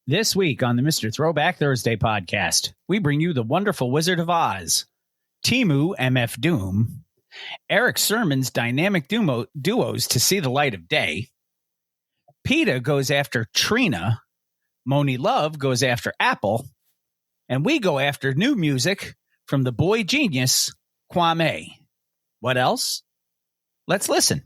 This week on the Mr. Throwback Thursday podcast, we bring you the wonderful Wizard of Oz, Temu MF Doom, Erick Sermon's dynamic duos to see the light of day, PETA goes after Trina, Monie Love goes after Apple, and we go after new music from the boy genius, Kwame. What else? Let's listen.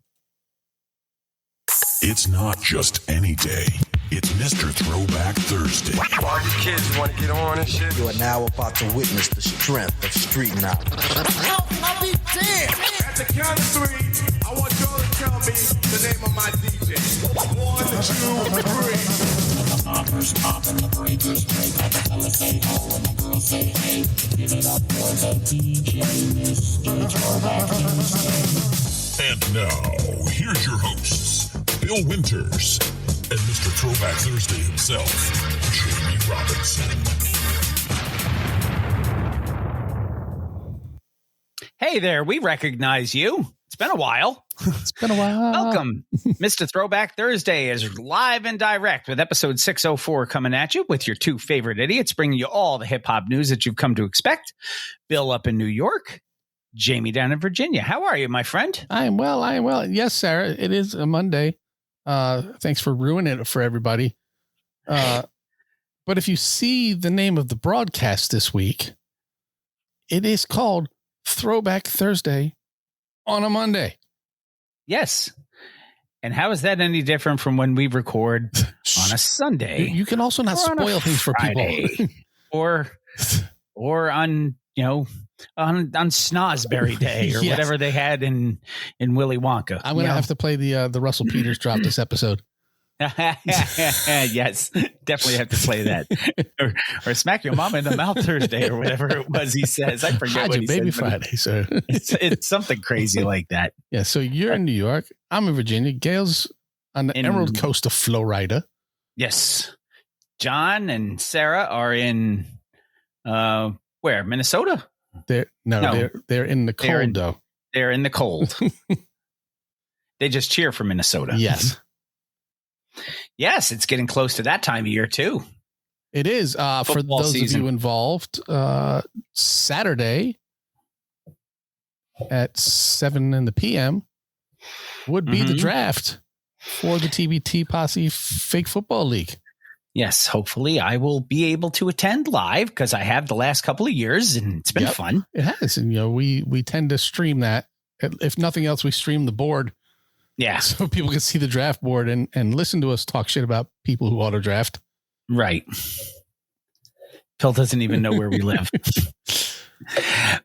It's not just any day. It's Mr. Throwback Thursday. All you kids want to get on and shit. You are now about to witness the strength of street knowledge. I'll be damned. At the count of three, I want y'all to tell me the name of my DJ. 1, 2, 3. Poppers pop and the breakers break. All the fellas say ho and the girls say hey. Give it up for the DJ, Mr. Throwback Thursday. And now, here's your hosts, Bill Winters and Mr. Throwback Thursday himself, Jamie Robinson. Hey there, we recognize you. It's been a while. Welcome. Mr. Throwback Thursday is live and direct with episode 604 coming at you with your two favorite idiots, bringing you all the hip-hop news that you've come to expect. Bill up in New York, Jamie down in Virginia. How are you, my friend? I am well. Yes, Sarah, it is a Monday. Thanks for ruining it for everybody. But if you see the name of the broadcast this week, it is called Throwback Thursday on a Monday. Yes. And how is that any different from when we record on a Sunday? You can also not spoil things for people. or on, on Snozberry Day or Yes. whatever they had in Willy Wonka. I'm going to have to play the Russell Peters drop this episode. Yes, definitely have to play that. or smack your mama in the mouth Thursday or whatever it was he says. I forget what he baby said. Friday, sir. It's something crazy like that. Yeah, so you're in New York. I'm in Virginia. Gail's on the Emerald Coast of Florida. Yes. John and Sarah are in where? Minnesota? They're in the cold though. They're in the cold. They just cheer for Minnesota. Yes. Yes, it's getting close to that time of year too. It is. For those of you involved, Saturday at 7 p.m. would be the draft for the TBT Posse Fake Football League. Yes, hopefully I will be able to attend live because I have the last couple of years and it's been fun. It has. And, we tend to stream that. If nothing else, we stream the board. Yeah. So people can see the draft board and listen to us talk shit about people who auto draft. Right. Bill doesn't even know where we live.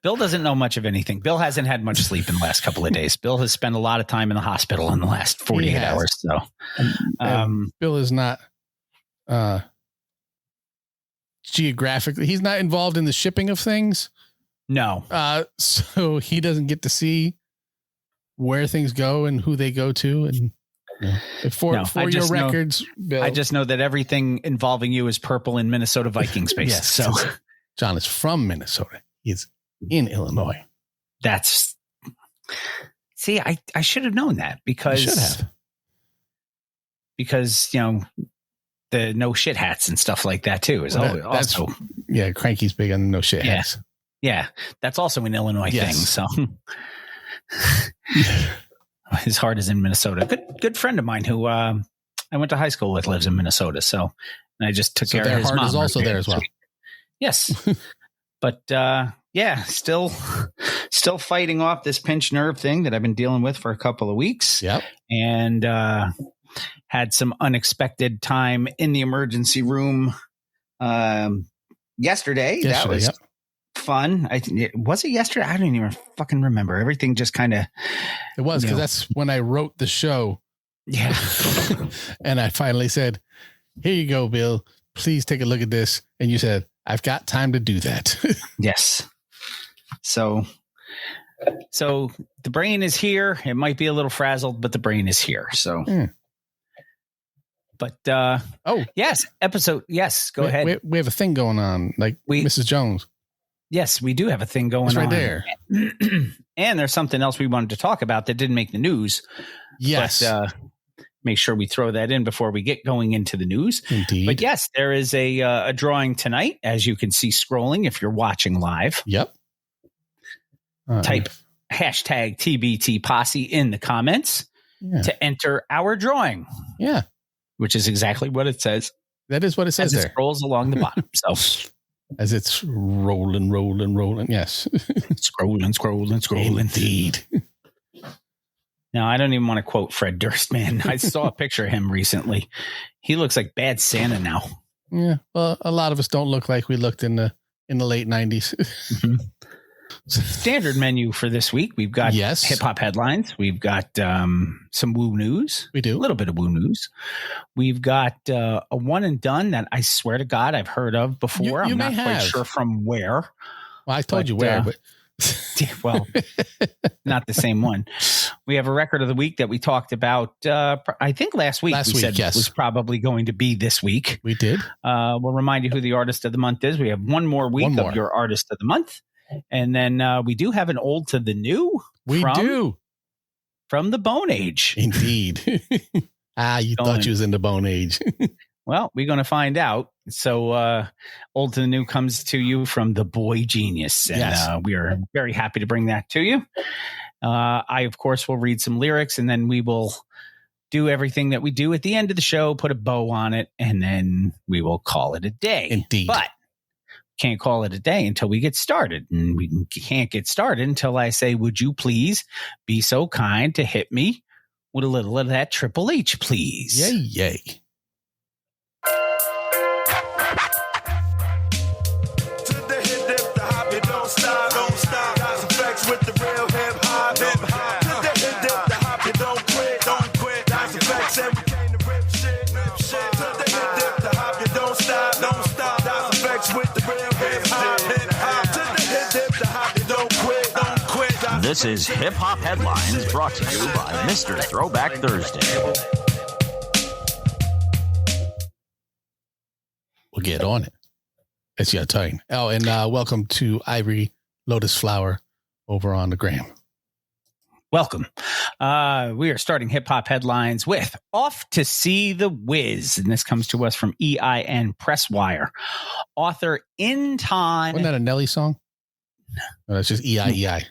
Bill doesn't know much of anything. Bill hasn't had much sleep in the last couple of days. Bill has spent a lot of time in the hospital in the last 48 hours. So and Bill is not geographically, he's not involved in the shipping of things. No. So he doesn't get to see where things go and who they go to. And for your records, Bill, I just know that everything involving you is purple in Minnesota Vikings based. Yes, so John is from Minnesota. He's in Illinois. See, I should have known that because the no shit hats and stuff like that too is also Cranky's big on the no shit hats. Yeah, that's also an Illinois thing. So his heart is in Minnesota. Good friend of mine who I went to high school with lives in Minnesota. So and I just took care of his mom. Their heart is also there as well. Yes, but still fighting off this pinched nerve thing that I've been dealing with for a couple of weeks. Yep, and had some unexpected time in the emergency room yesterday. That was fun. Was it yesterday? I don't even fucking remember. Everything just kind of. It was because that's when I wrote the show. Yeah. And I finally said, "Here you go, Bill. Please take a look at this." And you said, "I've got time to do that." Yes. So the brain is here. It might be a little frazzled, but the brain is here. So. But yes, episode. Yes, go ahead. We have a thing going on, like Mrs. Jones. Yes, we do have a thing going on right there. And there's something else we wanted to talk about that didn't make the news. Yes, but make sure we throw that in before we get going into the news. Indeed. But yes, there is a drawing tonight, as you can see scrolling if you're watching live. Yep. Type hashtag TBT Posse in the comments to enter our drawing. Yeah. Which is exactly what it says. That is what it says as there. It scrolls along the bottom. So as it's rolling. Yes. Scrolling. Indeed. Now, I don't even want to quote Fred Durst, man. I saw a picture of him recently. He looks like Bad Santa now. Yeah. Well, a lot of us don't look like we looked in the late 90s. Mm-hmm. Standard menu for this week. We've got hip hop headlines. We've got some woo news. We do. A little bit of woo news. We've got a one and done that I swear to God I've heard of before. I'm not quite sure from where. Well, I told you where, but well, not the same one. We have a record of the week that we talked about. I think last week we said was probably going to be this week. We did. We'll remind you who the artist of the month is. We have one more week of your artist of the month. And then we do have an old to the new. We do. From the Bone Age. Indeed. You thought you was in the Bone Age. Well, we're going to find out. So old to the new comes to you from the Boy Genius. And we are very happy to bring that to you. I, of course, will read some lyrics, and then we will do everything that we do at the end of the show, put a bow on it, and then we will call it a day. Indeed. But can't call it a day until we get started. And we can't get started until I say, would you please be so kind to hit me with a little of that Triple H, please? Yay, yay. This is Hip Hop Headlines brought to you by Mr. Throwback Thursday. We'll get on it. It's your turn. Oh, and welcome to Ivory Lotus Flower over on the gram. Welcome. We are starting Hip Hop Headlines with Off to See the Wiz. And this comes to us from EIN Presswire. Author Inton. Wasn't that a Nelly song? No, that's just EIEI.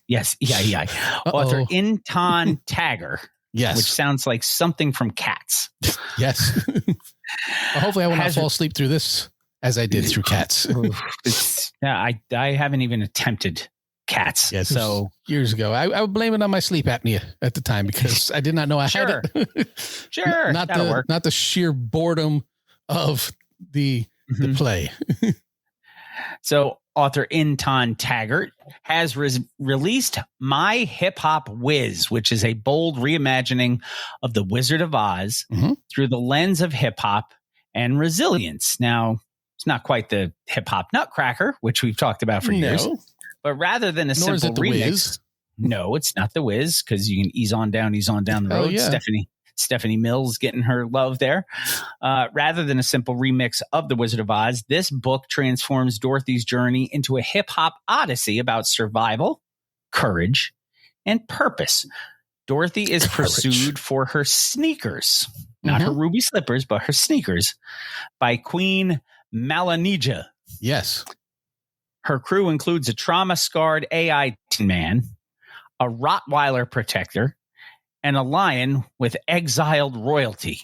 Yes, EIEI. Author Inton Tagger. Yes. Which sounds like something from Cats. Yes. Well, hopefully I will not fall asleep through this as I did through Cats. Yeah, I haven't even attempted Cats. Yeah, so years ago. I would blame it on my sleep apnea at the time because I did not know I had it. Sure. Not the sheer boredom of the play. So author Inton Taggart has released My Hip Hop Wiz, which is a bold reimagining of the Wizard of Oz through the lens of hip hop and resilience. Now, it's not quite the hip hop Nutcracker, which we've talked about for years, but rather than a simple remix. Wiz. No, it's not the Wiz because you can ease on down the road. Yeah. Stephanie Mills getting her love there. Rather than a simple remix of The Wizard of Oz, this book transforms Dorothy's journey into a hip-hop odyssey about survival, courage, and purpose. Dorothy is pursued for her sneakers, not her ruby slippers, but her sneakers, by Queen Malanija. Yes. Her crew includes a trauma-scarred AI man, a Rottweiler protector, and a lion with exiled royalty.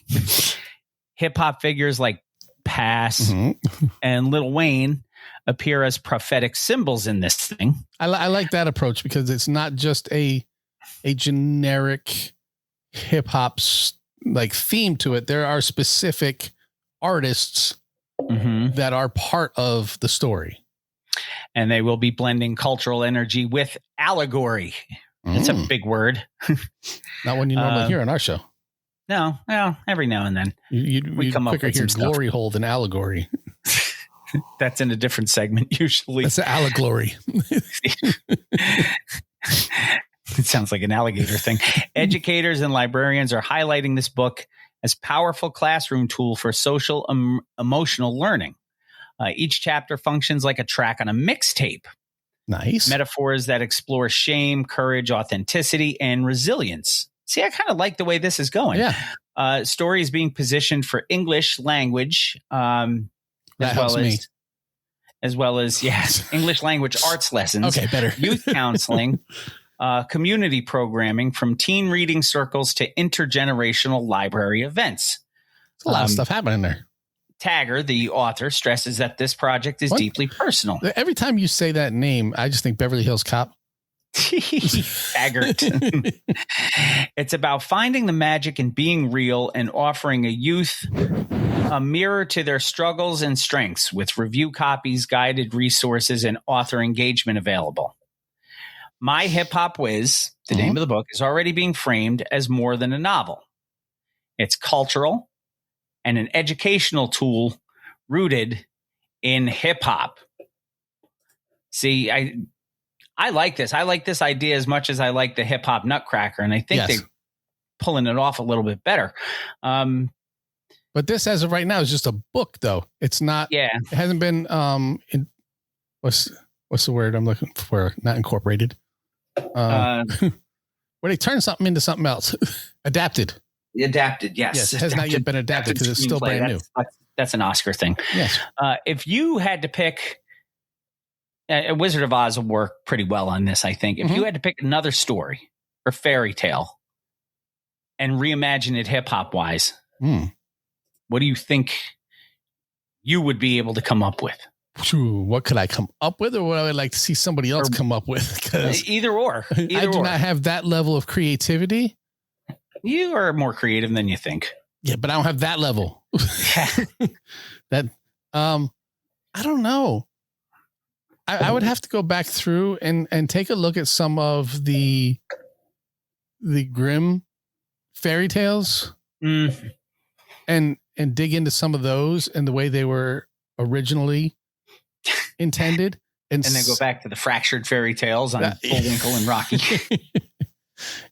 Hip-hop figures like Pass and Lil Wayne appear as prophetic symbols in this thing. I like that approach because it's not just a generic hip-hop like theme to it. There are specific artists that are part of the story. And they will be blending cultural energy with allegory. It's a big word. Not one you normally hear on our show. No, well, every now and then. We come up with hear glory hole than allegory. That's in a different segment usually. That's an allegory. It sounds like an alligator thing. Educators and librarians are highlighting this book as powerful classroom tool for social emotional learning. Each chapter functions like a track on a mixtape. Nice. Metaphors that explore shame, courage, authenticity, and resilience. See, I kind of like the way this is going. Yeah. Story is being positioned for English language, That helps me. as well as yes, English language arts lessons. Okay, better. Youth counseling, community programming, from teen reading circles to intergenerational library events. There's a lot of stuff happening there. Tagger, the author, stresses that this project is deeply personal. Every time you say that name, I just think Beverly Hills Cop. Taggart. It's about finding the magic in being real and offering a youth a mirror to their struggles and strengths, with review copies, guided resources, and author engagement available. My Hip Hop Wiz, the name of the book, is already being framed as more than a novel. It's cultural and an educational tool rooted in hip hop. See, I like this. I like this idea as much as I like the hip hop Nutcracker, and I think they're pulling it off a little bit better. But this, as of right now, is just a book, though. It's not. Yeah, it hasn't been. What's the word I'm looking for? Not incorporated. Where they turn something into something else. Adapted. Adapted, yes. Yes, it has not yet been adapted because it's still brand new. That's an Oscar thing. Yes. If you had to pick, Wizard of Oz will work pretty well on this, I think. If you had to pick another story or fairy tale and reimagine it hip-hop wise, what do you think you would be able to come up with? What could I come up with, or what I would like to see somebody else come up with? Because either or. I do not have that level of creativity. You are more creative than you think. Yeah, but I don't have that level. I don't know. I would have to go back through and take a look at some of the Grimm fairy tales and dig into some of those and the way they were originally intended. And then go back to the fractured fairy tales on Bullwinkle and Rocky.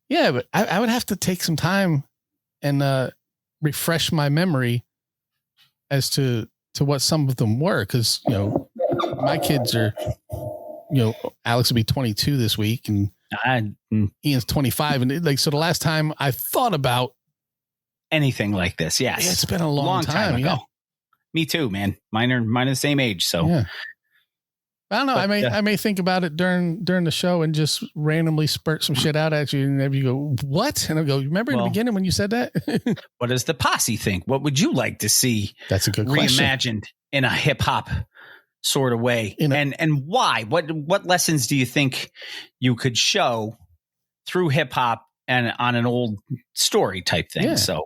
Yeah, but I would have to take some time and refresh my memory as to what some of them were. Because, my kids are, Alex will be 22 this week and Ian's 25. And so the last time I thought about anything like this, yes. It's been a long time ago. Yeah. Me too, man. Mine are the same age. So yeah. I don't know. I may think about it during the show and just randomly spurt some shit out at you, and then you go, "What?" And I'll go, "Remember in the beginning when you said that?" What does the posse think? What would you like to see? That's a good question. Reimagined in a hip hop sort of way, and why? What lessons do you think you could show through hip hop and on an old story type thing? Yeah. So,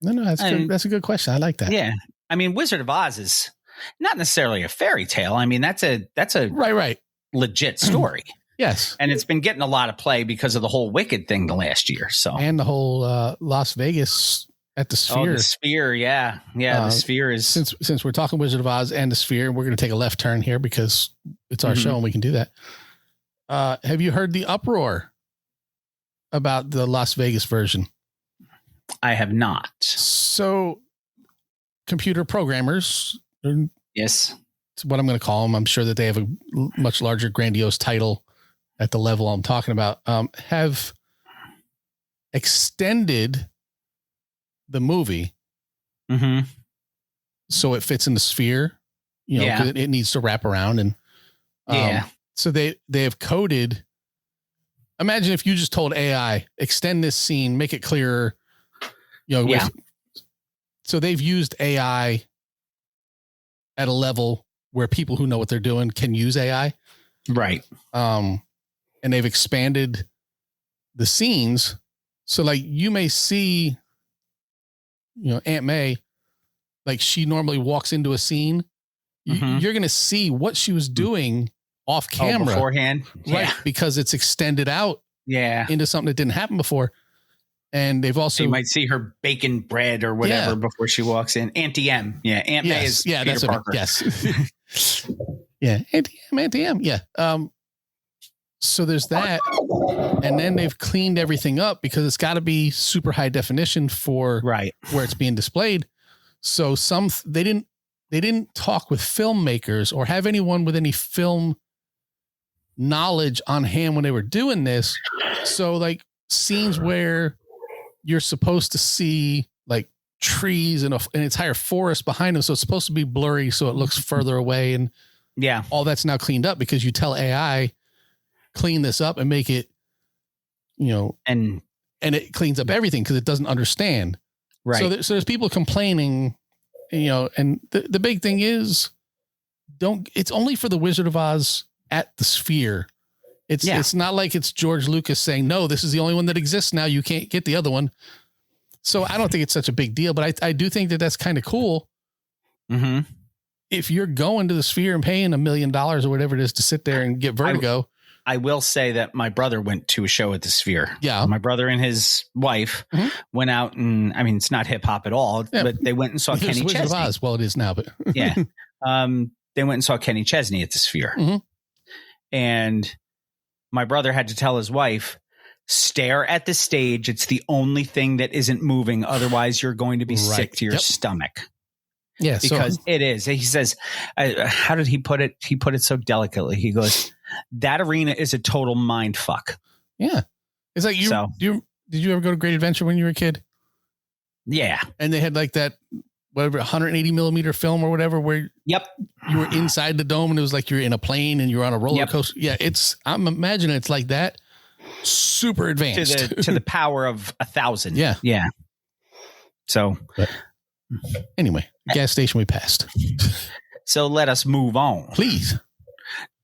no, that's a good question. I like that. Yeah, I mean, Wizard of Oz is not necessarily a fairy tale. I mean, that's a right legit story. Yes. And it's been getting a lot of play because of the whole Wicked thing the last year. So, and the whole Las Vegas at the Sphere. Oh, the Sphere. Yeah. The Sphere is, since we're talking Wizard of Oz and the Sphere, we're going to take a left turn here because it's our show and we can do that. Have you heard the uproar about the Las Vegas version? I have not. So computer programmers, yes, it's what I'm going to call them. I'm sure that they have a much larger, grandiose title at the level I'm talking about, have extended the movie so it fits in the Sphere, 'cause it needs to wrap around. And so they have coded. Imagine if you just told AI, extend this scene, make it clearer, so they've used AI at a level where people who know what they're doing can use AI. Right. And they've expanded the scenes. So like you may see, Aunt May, like she normally walks into a scene. You're going to see what she was doing off camera beforehand. Right. Because it's extended out into something that didn't happen before. And they've also, you might see her baking bread or whatever before she walks in. Auntie M. Yeah. Aunt May is Peter that's Parker. Yes. Yeah. Auntie M. Yeah. So there's that. And then they've cleaned everything up because it's got to be super high definition for where it's being displayed. So they didn't talk with filmmakers or have anyone with any film knowledge on hand when they were doing this. So like scenes where you're supposed to see like trees and an entire forest behind them. So it's supposed to be blurry. So it looks further away. And Yeah. all that's now cleaned up because you tell AI, clean this up and make it, and it cleans up everything because it doesn't understand. Right. So there's people complaining, and the big thing is it's only for the Wizard of Oz at the Sphere. It's not like it's George Lucas saying, no, this is the only one that exists now. You can't get the other one. So I don't think it's such a big deal, but I do think that that's kind of cool. Mm-hmm. If you're going to the Sphere and paying $1 million or whatever it is to sit there and get vertigo. I will say that my brother went to a show at the Sphere. Yeah. My brother and his wife went out and, I mean, it's not hip hop at all, but they went and saw Kenny Wizard of Chesney. Oz. Well, it is now, but Yeah. They went and saw Kenny Chesney at the Sphere. Mhm. And my brother had to tell his wife, stare at the stage. It's the only thing that isn't moving. Otherwise, you're going to be sick to your stomach. Yeah. Because it is. He says, how did he put it? He put it so delicately. He goes, that arena is a total mind fuck. Yeah. It's like did you ever go to Great Adventure when you were a kid? Yeah. And they had like that, whatever, 180 millimeter film or whatever, where you were inside the dome and it was like you're in a plane and you're on a roller coaster. Yeah. I'm imagining it's like that. Super advanced to the power of 1,000. Yeah. Yeah. So anyway, gas station we passed. So let us move on. Please.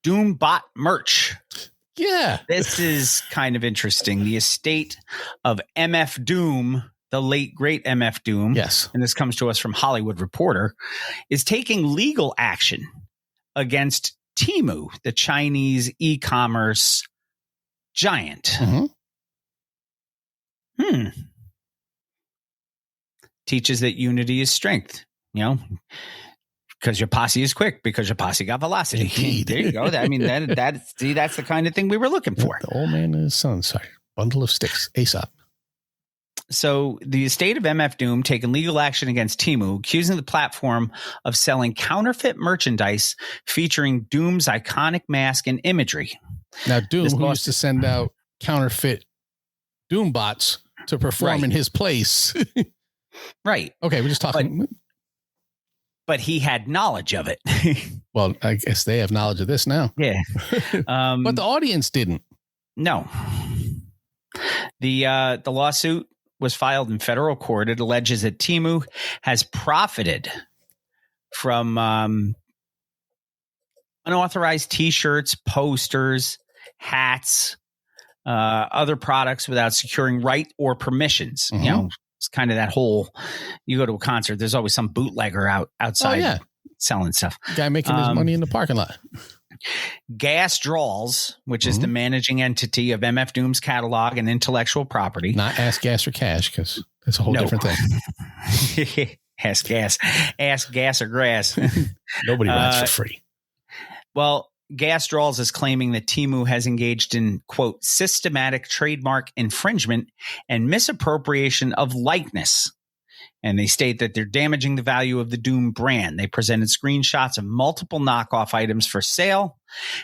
Doombot merch. Yeah. This is kind of interesting. The estate of MF Doom, the late great MF Doom. Yes. And this comes to us from Hollywood Reporter, is taking legal action against Temu, the Chinese e-commerce giant. Teaches that unity is strength, because your posse is quick, because your posse got velocity. Indeed. There you go. I mean, that's the kind of thing we were looking for. The old man and his son, sorry. Bundle of sticks, Aesop. So the estate of MF Doom taking legal action against Temu, accusing the platform of selling counterfeit merchandise featuring Doom's iconic mask and imagery. Now, Doom, who used to send out counterfeit Doom bots to perform in his place. Right. Okay, we're just talking. But he had knowledge of it. Well, I guess they have knowledge of this now. Yeah. But the audience didn't. No. The lawsuit was filed in federal court. It alleges that Temu has profited from unauthorized T-shirts, posters, hats, other products without securing right or permissions. It's kind of that whole, you go to a concert, there's always some bootlegger outside selling stuff. Guy making his money in the parking lot. Gas Draws, which is the managing entity of MF Doom's catalog and intellectual property. Not Ask Gas or Cash, because that's a whole different thing. Ask gas or grass. Nobody rides for free. Well, Gas Draws is claiming that Temu has engaged in, quote, systematic trademark infringement and misappropriation of likeness. And they state that they're damaging the value of the Doom brand. They presented screenshots of multiple knockoff items for sale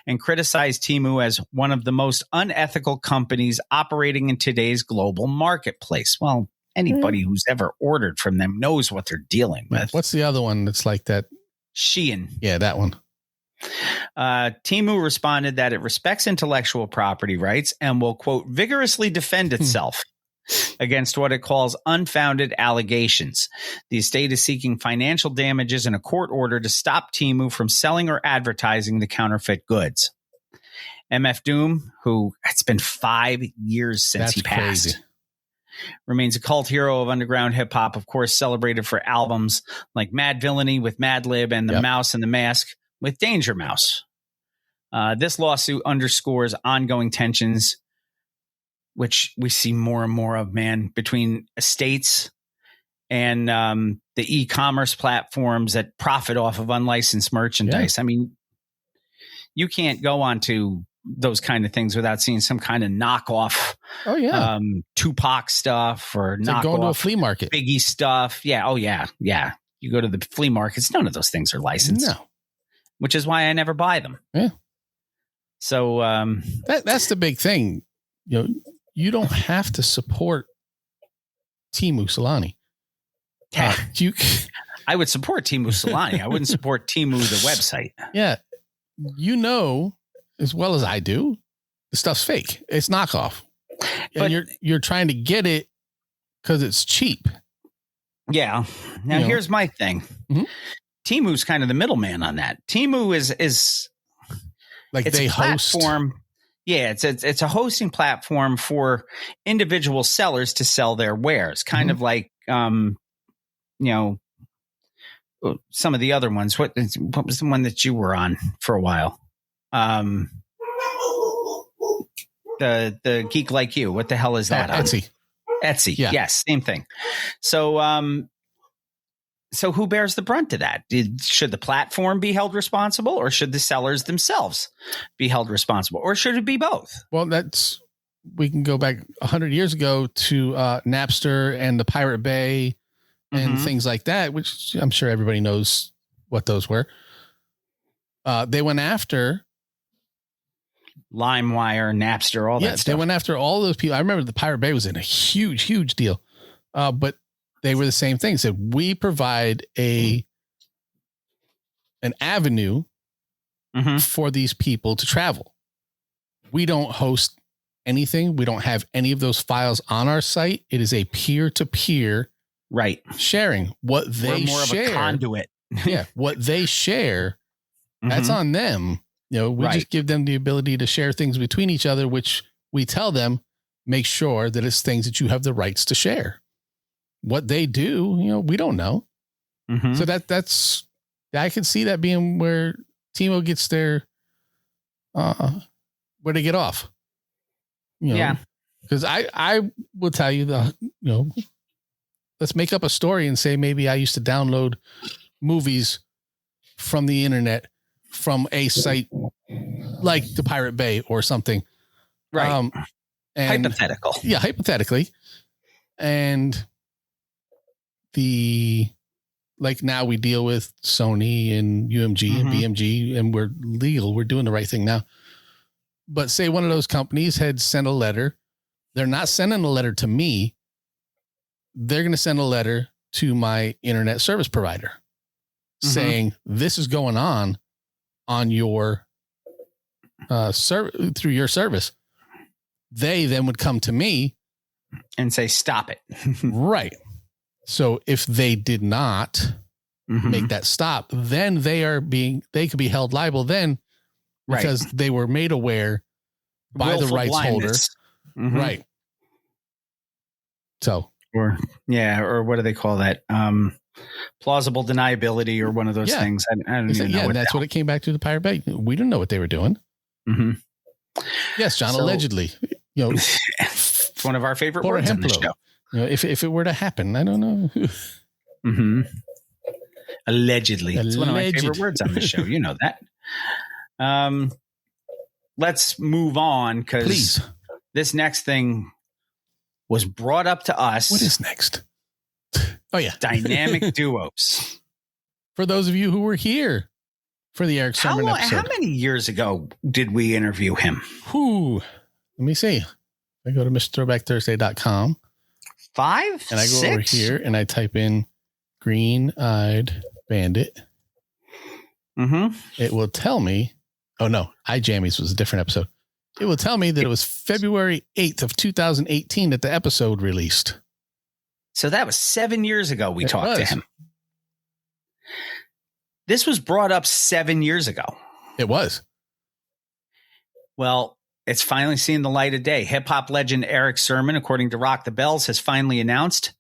and criticized Temu as one of the most unethical companies operating in today's global marketplace. Well, anybody who's ever ordered from them knows what they're dealing with. What's the other one that's like that? Shein. Yeah, that one. Temu responded that it respects intellectual property rights and will, quote, vigorously defend itself against what it calls unfounded allegations. The estate is seeking financial damages in a court order to stop Temu from selling or advertising the counterfeit goods. MF Doom, who it's been 5 years since he passed, crazy. Remains a cult hero of underground hip hop, of course, celebrated for albums like Mad Villainy with Madlib and The Mouse and the Mask with Danger Mouse. This lawsuit underscores ongoing tensions, which we see more and more of, man, between estates and the e-commerce platforms that profit off of unlicensed merchandise. I mean, you can't go onto those kind of things without seeing some kind of knockoff Tupac stuff or it's knockoff like going to a flea market. Biggie stuff. Yeah. Oh, yeah. Yeah. You go to the flea markets. None of those things are licensed. No. Which is why I never buy them. Yeah. So that's the big thing. You you don't have to support Temu Solani. I would support Temu Solani. I wouldn't support Temu, the website. Yeah. You know, as well as I do, the stuff's fake. It's knockoff. But And you're trying to get it because it's cheap. yeah. Now here's my thing. Mhm. Temu's kind of the middleman on that. Temu is Like it's they a host. platform. Yeah, it's a hosting platform for individual sellers to sell their wares, kind of like some of the other ones. What was the one that you were on for a while? The Geek Like You. What the hell is that? Etsy. Etsy. Yeah. Yes, same thing. So who bears the brunt of that? Should the platform be held responsible, or should the sellers themselves be held responsible, or should it be both? Well, we can go back 100 years ago to Napster and the Pirate Bay and things like that, which I'm sure everybody knows what those were. They went after LimeWire, Napster, all that stuff. They went after all those people. I remember the Pirate Bay was in a huge, huge deal. But they were the same thing. So we provide an avenue for these people to travel. We don't host anything. We don't have any of those files on our site. It is a peer-to-peer sharing. What they We're more share, of a conduit. what they share, that's on them. We just give them the ability to share things between each other, which we tell them, make sure that it's things that you have the rights to share. What they do, we don't know. So that's, I can see that being where Temu gets their, where they get off. Because I will tell you let's make up a story and say, maybe I used to download movies from the internet from a site like the Pirate Bay or something. Right. And hypothetical. Yeah, hypothetically. And now we deal with Sony and UMG and BMG, and we're legal. We're doing the right thing now. But say one of those companies had sent a letter. They're not sending a letter to me. They're going to send a letter to my internet service provider saying this is going on your through your service. They then would come to me and say, stop it. Right. So if they did not make that stop, then they could be held liable then because they were made aware by Willful the rights blindness. holder. Right. So, or what do they call that? Plausible deniability or one of those things. I don't even know. Yeah, that's what it came back to the Pirate Bay. We didn't know what they were doing. Yes, John, allegedly. It's one of our favorite words on the show. If it were to happen, I don't know. Allegedly. It's one of my favorite words on the show. You know that. Let's move on because this next thing was brought up to us. What is next? Oh, yeah. Dynamic duos. For those of you who were here for the Erick Sermon episode. How many years ago did we interview him? Let me see. I go to MrThrowbackThursday.com. 5? And I go over here and I type in Green-Eyed Bandit. It will tell me. Oh, no. iJammies was a different episode. It will tell me that it was February 8th of 2018 that the episode released. So that was 7 years ago we talked to him. This was brought up 7 years ago. It was. Well, it's finally seen the light of day. Hip-hop legend Erick Sermon, according to Rock the Bells, has finally announced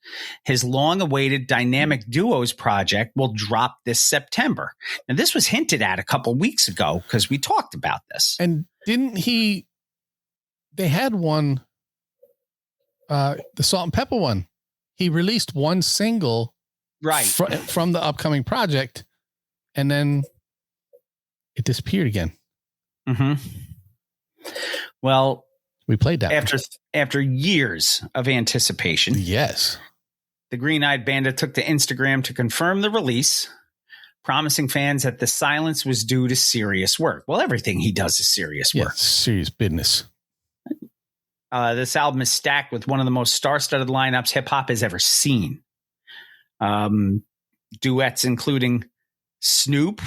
his long-awaited Dynamic Duos project will drop this September. Now, this was hinted at a couple weeks ago because we talked about this. And didn't they had one, the Salt and Pepper one. He released one single from the upcoming project, and then it disappeared again. Well, we played that after years of anticipation. Yes. The Green-Eyed Bandit took to Instagram to confirm the release, promising fans that the silence was due to serious work. Well, everything he does is serious work. Serious business. This album is stacked with one of the most star-studded lineups hip-hop has ever seen. Duets including Snoop,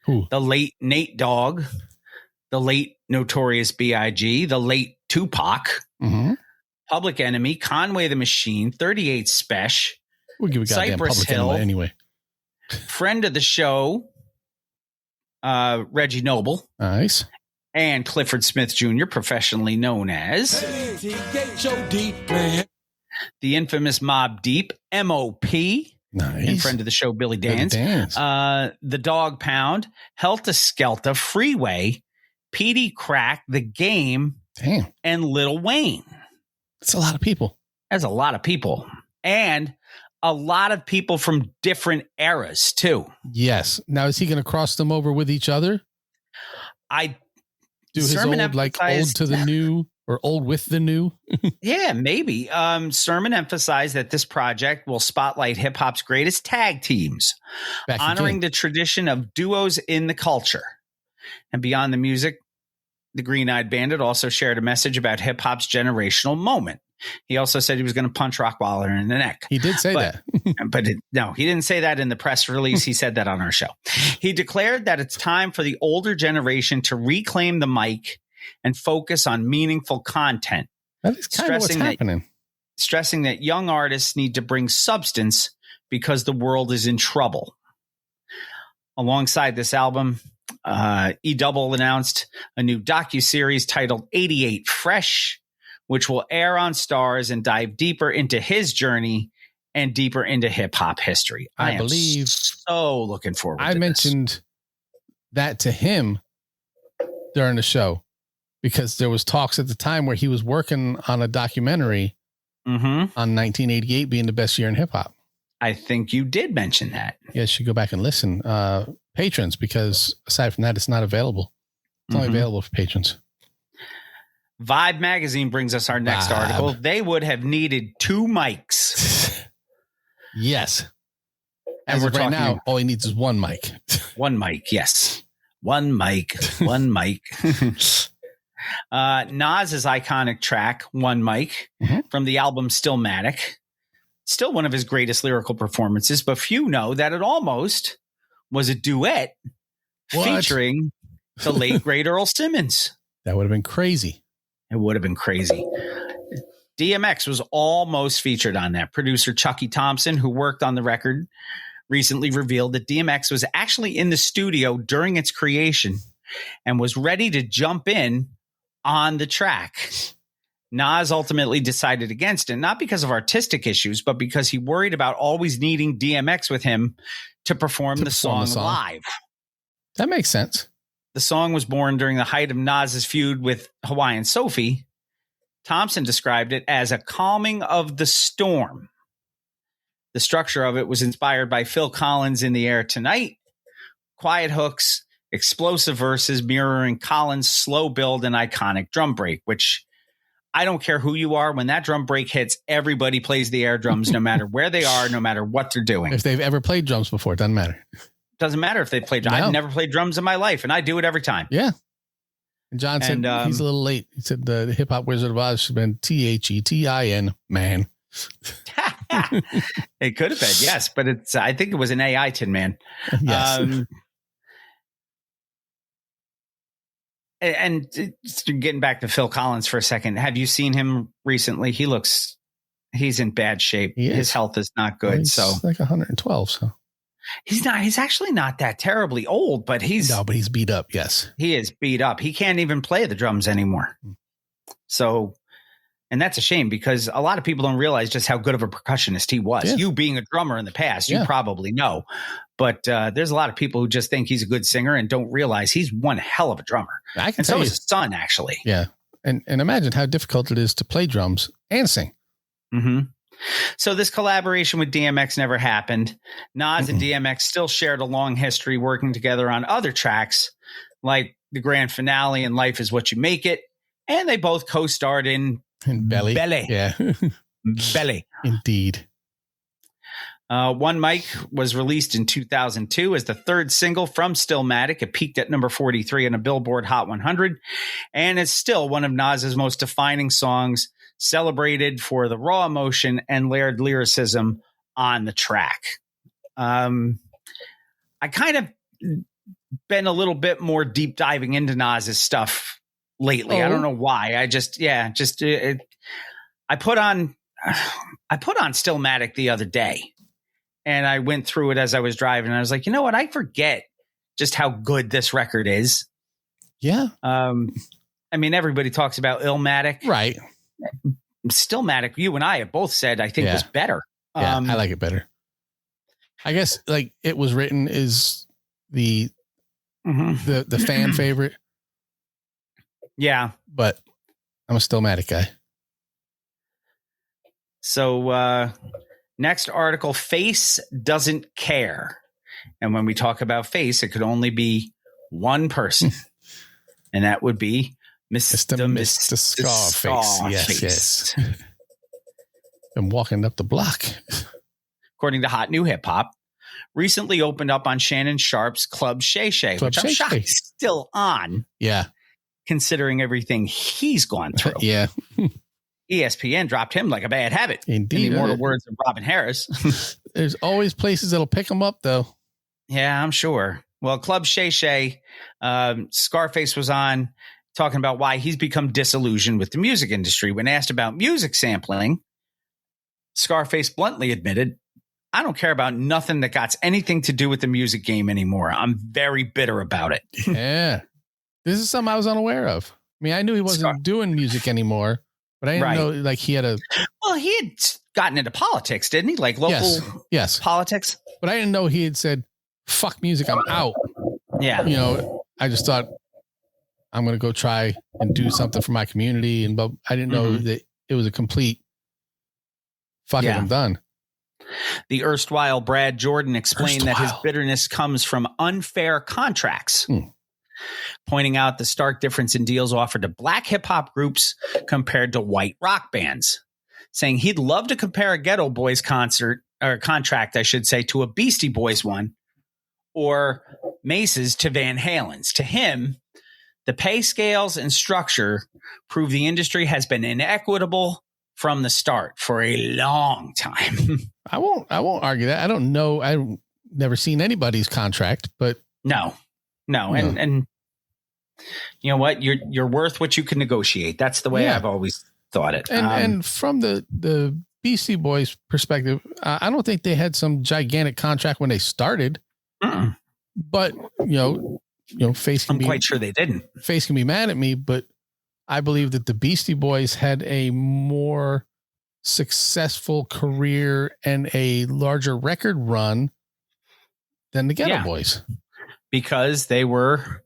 the late Nate Dogg, the late Notorious B.I.G., the late Tupac, Public Enemy, Conway the Machine, 38 Special, we'll give a goddamn Cypress Public Hill, Enemy anyway. friend of the show, Reggie Noble. Nice. And Clifford Smith Jr., professionally known as the infamous Mobb Deep, M.O.P., nice. and friend of the show, Billy Danze. The Dog Pound, Helter Skelter, Freeway, Petey Crack, The Game, and Lil Wayne. That's a lot of people. That's a lot of people. And a lot of people from different eras, too. Yes. Now, is he going to cross them over with each other? Do his Sermon old, like old to the new or old with the new? Yeah, maybe. Sermon emphasized that this project will spotlight hip hop's greatest tag teams, honoring the tradition of duos in the culture. And beyond the music, the Green Eyed Bandit also shared a message about hip hop's generational moment. He also said he was going to punch Rockwaller in the neck. He did say that. No, he didn't say that in the press release. He said that on our show. He declared that it's time for the older generation to reclaim the mic and focus on meaningful content. That is kind of what's happening. Stressing that young artists need to bring substance because the world is in trouble. Alongside this album, E-Double announced a new docuseries titled 88 Fresh, which will air on Stars and dive deeper into his journey and deeper into hip hop history. I believe am so looking forward to this. I mentioned that to him during the show because there was talks at the time where he was working on a documentary on 1988 being the best year in hip hop. I think you did mention that. Yeah, you should go back and listen. Patrons, because aside from that, it's not available. It's only available for patrons. Vibe magazine brings us our next article. They would have needed 2 mics. Yes. As of right now, all he needs is 1 mic. 1 mic, yes. 1 mic. 1 mic. Nas's iconic track, 1 mic, from the album Stillmatic. Still one of his greatest lyrical performances, but few know that it almost was a duet featuring the late great Earl Simmons. That would have been crazy. It would have been crazy. DMX was almost featured on that. Producer Chucky Thompson, who worked on the record, recently revealed that DMX was actually in the studio during its creation and was ready to jump in on the track. Nas ultimately decided against it, not because of artistic issues, but because he worried about always needing DMX with him to perform the song live. That makes sense. The song was born during the height of Nas's feud with Hawaiian Sophie. Thompson described it as a calming of the storm. The structure of it was inspired by Phil Collins' In the Air Tonight, quiet hooks, explosive verses mirroring Collins' slow build and iconic drum break, which I don't care who you are. When that drum break hits, everybody plays the air drums, no matter where they are, no matter what they're doing. If they've ever played drums before, it doesn't matter. Doesn't matter if they played drums. No. I've never played drums in my life, and I do it every time. Yeah. And John said he's a little late. He said the Hip Hop Wizard of Oz should have been THETIN, man. It could have been, yes, but it's. I think it was an AI Tin Man. Yes. And getting back to Phil Collins for a second, have you seen him recently? He's in bad shape. His health is not good. He's so like 112. So he's actually not that terribly old, but he's beat up. Yes, he is beat up. He can't even play the drums anymore. So, and that's a shame because a lot of people don't realize just how good of a percussionist he was. Yeah. You being a drummer in the past, you probably know. But there's a lot of people who just think he's a good singer and don't realize he's one hell of a drummer. And so is his son, actually. Yeah. And imagine how difficult it is to play drums and sing. Mm-hmm. So this collaboration with DMX never happened. Nas and DMX still shared a long history working together on other tracks like the grand finale and Life Is What You Make It. And they both co-starred in Belly. Yeah. Belly. Indeed. One Mic was released in 2002 as the third single from Stillmatic. It peaked at number 43 on a Billboard Hot 100 and is still one of Nas's most defining songs, celebrated for the raw emotion and layered lyricism on the track. I kind of been a little bit more deep diving into Nas's stuff lately. I don't know why. I put on Stillmatic the other day. And I went through it as I was driving. And I was like, you know what? I forget just how good this record is. Yeah. I mean, everybody talks about Illmatic. Right. Stillmatic, you and I have both said, I think was better. Yeah, I like it better. I guess like It Was Written is the fan favorite. Yeah. But I'm a Stillmatic guy. So, next article, Face Doesn't Care. And when we talk about Face, it could only be one person. And that would be Mr. Scarface. Yes. Been walking up the block. According to Hot New Hip Hop, recently opened up on Shannon Sharp's Club Shay Shay, which I'm shocked is still on. Yeah. Considering everything he's gone through. Yeah. ESPN dropped him like a bad habit. Indeed. In the immortal words of Robin Harris. There's always places that'll pick him up, though. Yeah, I'm sure. Well, Club Shay Shay, Scarface was on talking about why he's become disillusioned with the music industry. When asked about music sampling, Scarface bluntly admitted, I don't care about nothing that got anything to do with the music game anymore. I'm very bitter about it. Yeah. This is something I was unaware of. I mean, I knew he wasn't doing music anymore. But I didn't know, like, he had Well, he had gotten into politics, didn't he? Like local politics. But I didn't know he had said, fuck music, I'm out. Yeah. You know, I just thought I'm going to go try and do something for my community. But I didn't know that it was a complete fuck it, I'm done. The erstwhile Brad Jordan explained that his bitterness comes from unfair contracts. Pointing out the stark difference in deals offered to black hip hop groups compared to white rock bands, saying he'd love to compare a Ghetto Boys contract, I should say, to a Beastie Boys one, or Mace's to Van Halen's. To him, the pay scales and structure prove the industry has been inequitable from the start for a long time. I won't argue that. I don't know. I've never seen anybody's contract, but no. And you know what? You're worth what you can negotiate. That's the way I've always thought it. And from the Beastie Boys perspective, I don't think they had some gigantic contract when they started. But you know, Face can I'm quite sure they didn't. Face can be mad at me, but I believe that the Beastie Boys had a more successful career and a larger record run than the Ghetto Boys. Because they were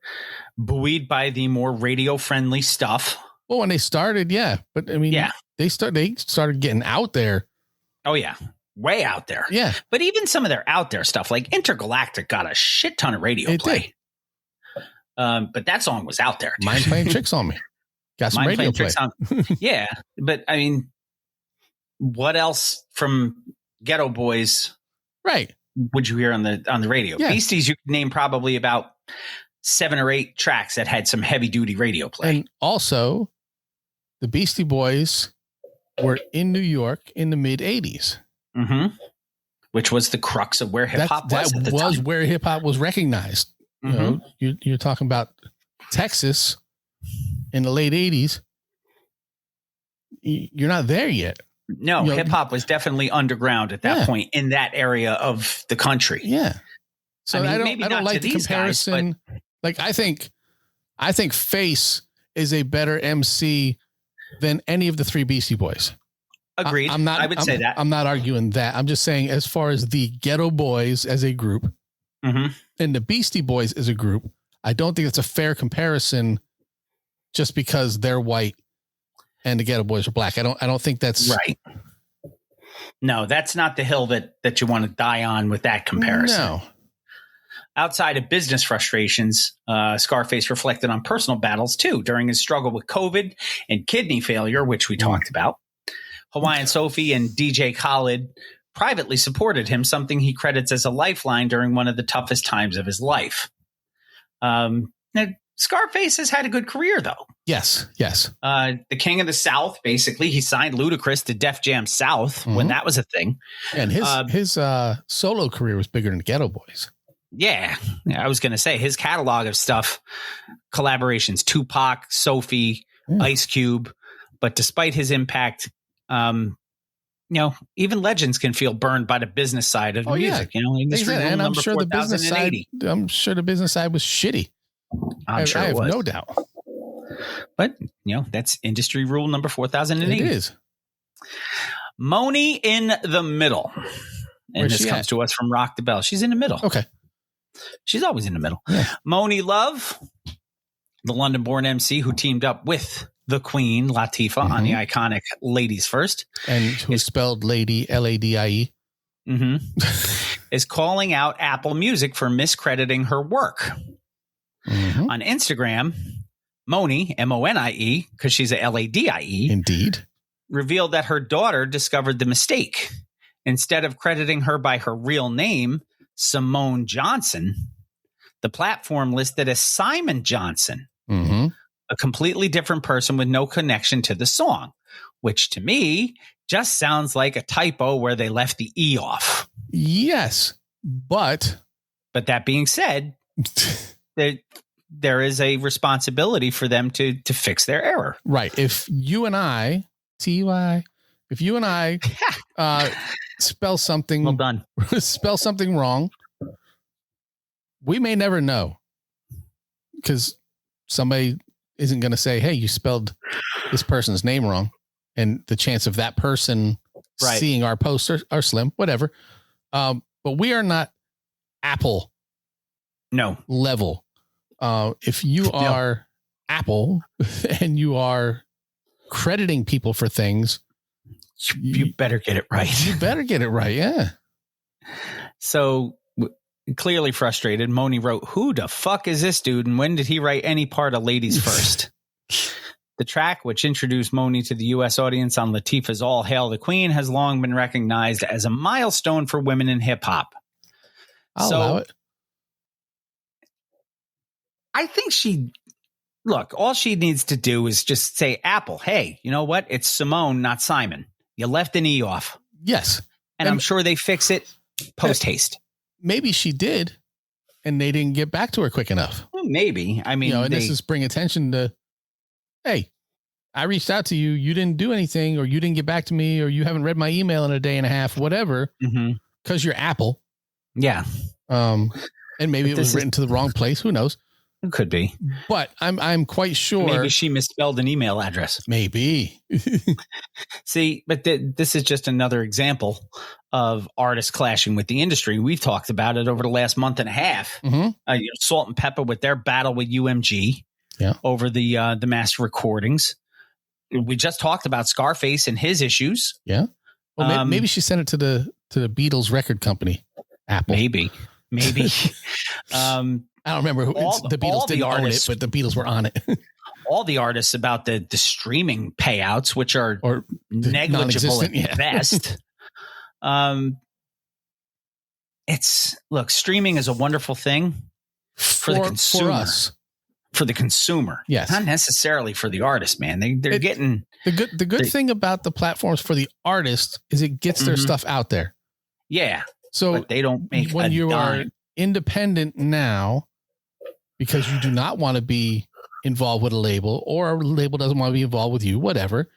buoyed by the more radio-friendly stuff. Well, when they started, but I mean, they started getting out there. Oh yeah, way out there. Yeah, but even some of their out there stuff, like Intergalactic, got a shit ton of radio play. But that song was out there. Mind playing tricks on me. Got some radio play. Yeah, but I mean, what else from Ghetto Boys? Right. Would you hear on the radio? Yeah. Beasties, you could name probably about 7 or 8 tracks that had some heavy duty radio play. And also, the Beastie Boys were in New York in the mid 80s. Which was the crux of where hip hop was. That was where hip hop was recognized. You know, you're talking about Texas in the late 80s. You're not there yet. No, hip hop was definitely underground at that point in that area of the country. Yeah. So I don't like the Guys, comparison. Like I think Face is a better MC than any of the 3 Beastie Boys. Agreed. I would say that. I'm not arguing that. I'm just saying as far as the Ghetto Boys as a group and the Beastie Boys as a group, I don't think it's a fair comparison just because they're white and the Ghetto Boys are black. I don't think that's right. No, that's not the hill that you want to die on with that comparison. No. Outside of business frustrations, Scarface reflected on personal battles too during his struggle with COVID and kidney failure, which we talked about. Hawaiian Sophie and DJ Khaled privately supported him, something he credits as a lifeline during one of the toughest times of his life. Now, Scarface has had a good career, though. Yes. The King of the South, basically. He signed Ludacris to Def Jam South when that was a thing. And his solo career was bigger than Ghetto Boys. Yeah, I was going to say his catalog of stuff, collaborations, Tupac, Sophie, Ice Cube. But despite his impact, even legends can feel burned by the business side of music. Industry rule and I'm number sure the business side. I'm sure the business side was shitty. I'm sure I have it was. no doubt. But that's industry rule number 4080. It is. Monie in the middle, and Where's this she comes at? to us from Rock the Bell. She's in the middle. Okay. She's always in the middle. Yeah. Monie Love, the London-born MC who teamed up with the Queen Latifah on the iconic Ladies First, and who spelled lady Ladie. is calling out Apple Music for miscrediting her work. On Instagram, Monie, Monie, because she's a Ladie, indeed, revealed that her daughter discovered the mistake. Instead of crediting her by her real name, Simone Johnson, the platform listed as Simon Johnson, a completely different person with no connection to the song, which to me just sounds like a typo where they left the E off. Yes, but that being said, there is a responsibility for them to fix their error. Right. If you and I, TY, spell something, well done. spell something wrong, we may never know, because somebody isn't going to say, hey, you spelled this person's name wrong. And the chance of that person seeing our posts are slim, whatever. But we are not Apple level. If you are Apple and you are crediting people for things, you better get it right. You better get it right. Yeah. So clearly frustrated, Monie wrote, "Who the fuck is this dude? And when did he write any part of Ladies First?" The track, which introduced Monie to the U.S. audience on Latifah's All Hail the Queen, has long been recognized as a milestone for women in hip hop. I'll allow it. I think all she needs to do is just say, Apple, hey, you know what? It's Simone, not Simon. You left an E off. Yes. And I'm sure they fix it post haste. Maybe she did, and they didn't get back to her quick enough. Well, maybe. I mean, and this is bring attention to, hey, I reached out to you. You didn't do anything, or you didn't get back to me, or you haven't read my email in a day and a half, whatever, because you're Apple. Yeah. And maybe it was written to the wrong place. Who knows? It could be. But I'm quite sure. Maybe she misspelled an email address. Maybe. See, but this is just another example of artists clashing with the industry. We've talked about it over the last month and a half. Salt and Pepper with their battle with UMG over the master recordings. We just talked about Scarface and his issues. Yeah. Well, maybe she sent it to the Beatles record company, Apple. Maybe. I don't remember who the Beatles didn't own it, but the Beatles were on it. All the artists about the streaming payouts, which are negligible at best. Streaming is a wonderful thing for the consumer. For the consumer, yes, not necessarily for the artist. Man, they're getting the good thing about the platforms for the artist is it gets their stuff out there. Yeah, so but they don't make when you dime. Are independent now, because you do not want to be involved with a label, or a label doesn't want to be involved with you, whatever,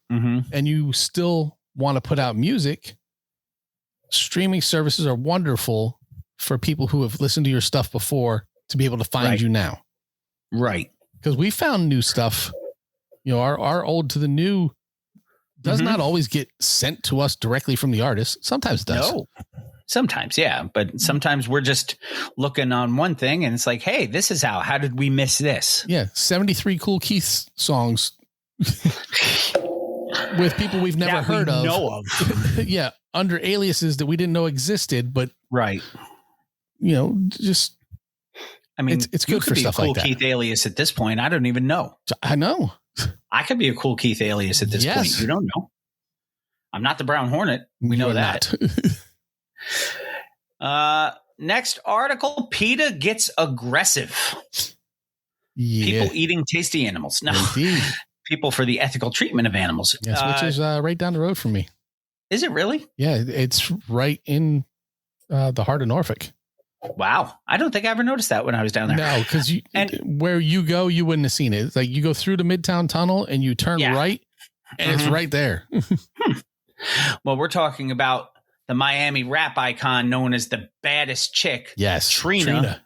and you still want to put out music. Streaming services are wonderful for people who have listened to your stuff before to be able to find you now. Right. Because we found new stuff, our old to the new does not always get sent to us directly from the artist. Sometimes it does. No. Sometimes, yeah. But sometimes we're just looking on one thing and it's like, hey, this is how did we miss this? Yeah. 73 Cool Keith songs with people we've never heard of. Know of. Yeah. Under aliases that we didn't know existed, but just. I mean, it's good for stuff like that. Cool Keith alias at this point. I don't even know. I know. I could be a Cool Keith alias at this point. You don't know. I'm not the Brown Hornet. We know that. Next article, PETA gets aggressive. Yeah. People eating tasty animals. No, Indeed. people for the ethical treatment of animals. Yes, which is right down the road from me. Is it really? Yeah, it's right in the heart of Norfolk. Wow. I don't think I ever noticed that when I was down there. No, because where you go, you wouldn't have seen it. It's like you go through the Midtown Tunnel and you turn right, and it's right there. Well, we're talking about the Miami rap icon known as the baddest chick. Yes, Trina.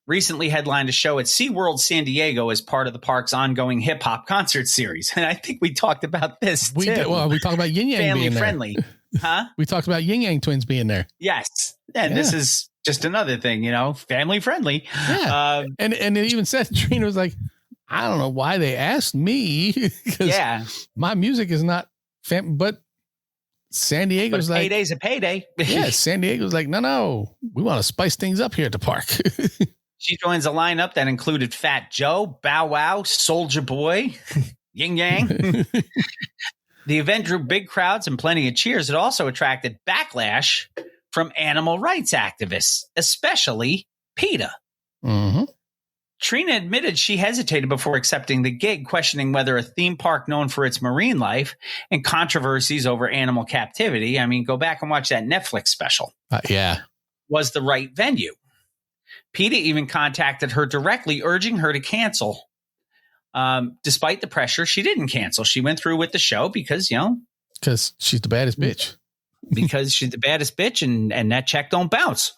Recently headlined a show at SeaWorld San Diego as part of the park's ongoing hip hop concert series. And I think we talked about this too. We talked about Yin Yang family being there. friendly. Huh? We talked about Yin Yang twins being there. Yes. And this is just another thing, family friendly. Yeah. And it even said, Trina was like, I don't know why they asked me. Because my music is not but San Diego's like, payday's a payday. Yeah, San Diego's like, no, we want to spice things up here at the park. She joins a lineup that included Fat Joe, Bow Wow, Soulja Boy, Yin Yang. The event drew big crowds and plenty of cheers. It also attracted backlash from animal rights activists, especially PETA. Mm-hmm. Trina admitted she hesitated before accepting the gig, questioning whether a theme park known for its marine life and controversies over animal captivity, I mean, go back and watch that Netflix special, was the right venue. PETA even contacted her directly, urging her to cancel. Despite the pressure, she didn't cancel. She went through with the show because, because she's the baddest bitch. Because she's the baddest bitch and that check don't bounce.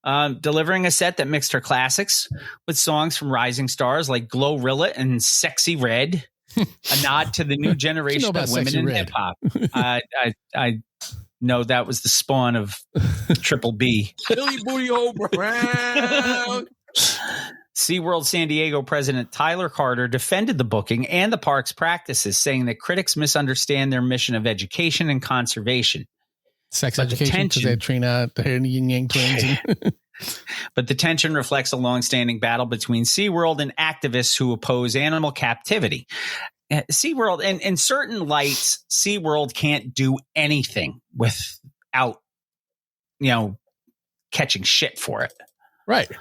Delivering a set that mixed her classics with songs from rising stars like Glorilla and Sexy Red, a nod to the new generation of women in hip hop. I know that was the spawn of Triple B. Billy Booty Brown. SeaWorld San Diego president Tyler Carter defended the booking and the park's practices, saying that critics misunderstand their mission of education and conservation. Sex education, because they had Trina, the Yin Yang twins. But the tension reflects a longstanding battle between SeaWorld and activists who oppose animal captivity. SeaWorld, in certain lights, SeaWorld can't do anything without, catching shit for it. Right.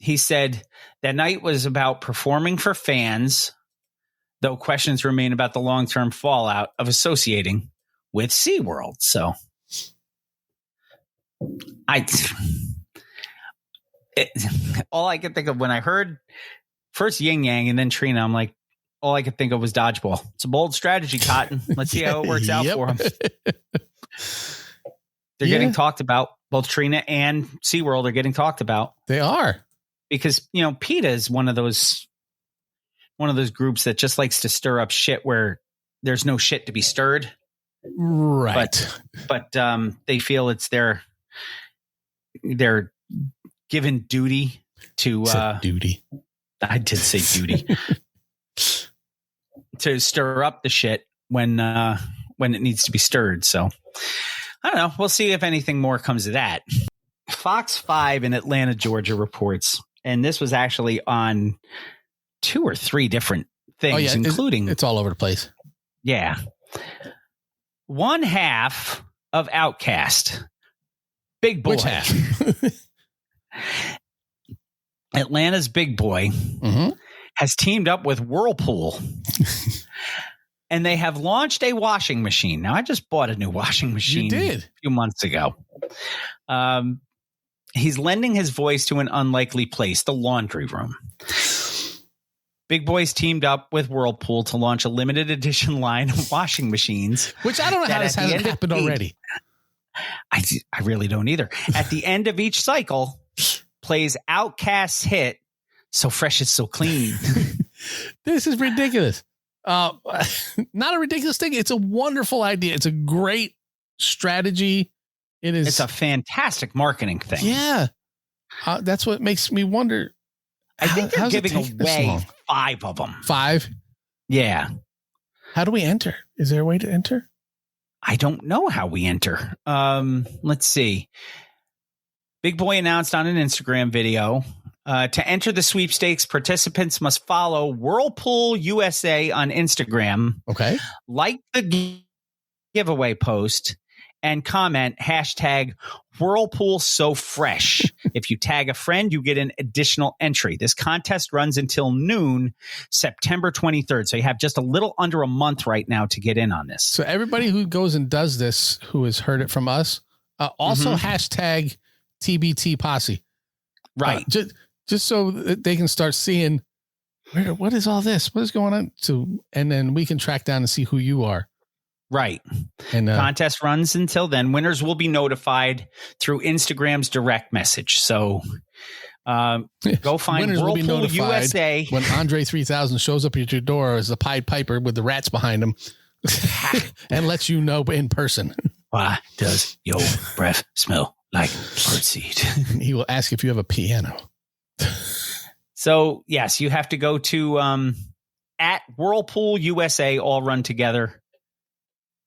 He said that night was about performing for fans, though questions remain about the long-term fallout of associating with SeaWorld. So all I could think of when I heard first Yin Yang and then Trina, I'm like, all I could think of was dodgeball. It's a bold strategy, Cotton. Let's see how it works out for them. They're getting talked about. Both Trina and SeaWorld are getting talked about. They are. Because, PETA is one of those groups that just likes to stir up shit where there's no shit to be stirred. Right. But they feel it's their given duty to duty. I did say duty to stir up the shit when it needs to be stirred. So I don't know. We'll see if anything more comes of that. Fox 5 in Atlanta, Georgia reports, and this was actually on 2 or 3 different things, including it's all over the place. Yeah. One half of Outkast, Big Boy. Which half? Atlanta's Big Boy has teamed up with Whirlpool. And they have launched a washing machine. Now, I just bought a new washing machine a few months ago. He's lending his voice to an unlikely place, the laundry room. Big Boy's teamed up with Whirlpool to launch a limited edition line of washing machines. Which I don't know how this hasn't happened already. I really don't either. At the end of each cycle, plays Outkast's hit, So Fresh It's So Clean. This is ridiculous. Not a ridiculous thing. It's a wonderful idea. It's a great strategy. It's a fantastic marketing thing. Yeah. That's what makes me wonder. I think they're giving away 5 of them. 5? Yeah. How do we enter? Is there a way to enter? I don't know how we enter. Let's see. Big Boy announced on an Instagram video To enter the sweepstakes, participants must follow Whirlpool USA on Instagram. Okay. Like the giveaway post and comment hashtag Whirlpool So Fresh. If you tag a friend, you get an additional entry. This contest runs until noon, September 23rd. So you have just a little under a month right now to get in on this. So everybody who goes and does this, who has heard it from us, also hashtag TBT Posse. Right. Just so that they can start seeing what is all this? What is going on? And then we can track down and see who you are. Right. And contest runs until then. Winners will be notified through Instagram's direct message. So go find winners will be Whirlpool notified USA when Andre 3000 shows up at your door as the Pied Piper with the rats behind him and lets you know in person. Why does your breath smell like birdseed? He will ask if you have a piano. So, yes, you have to go to at Whirlpool USA, all run together.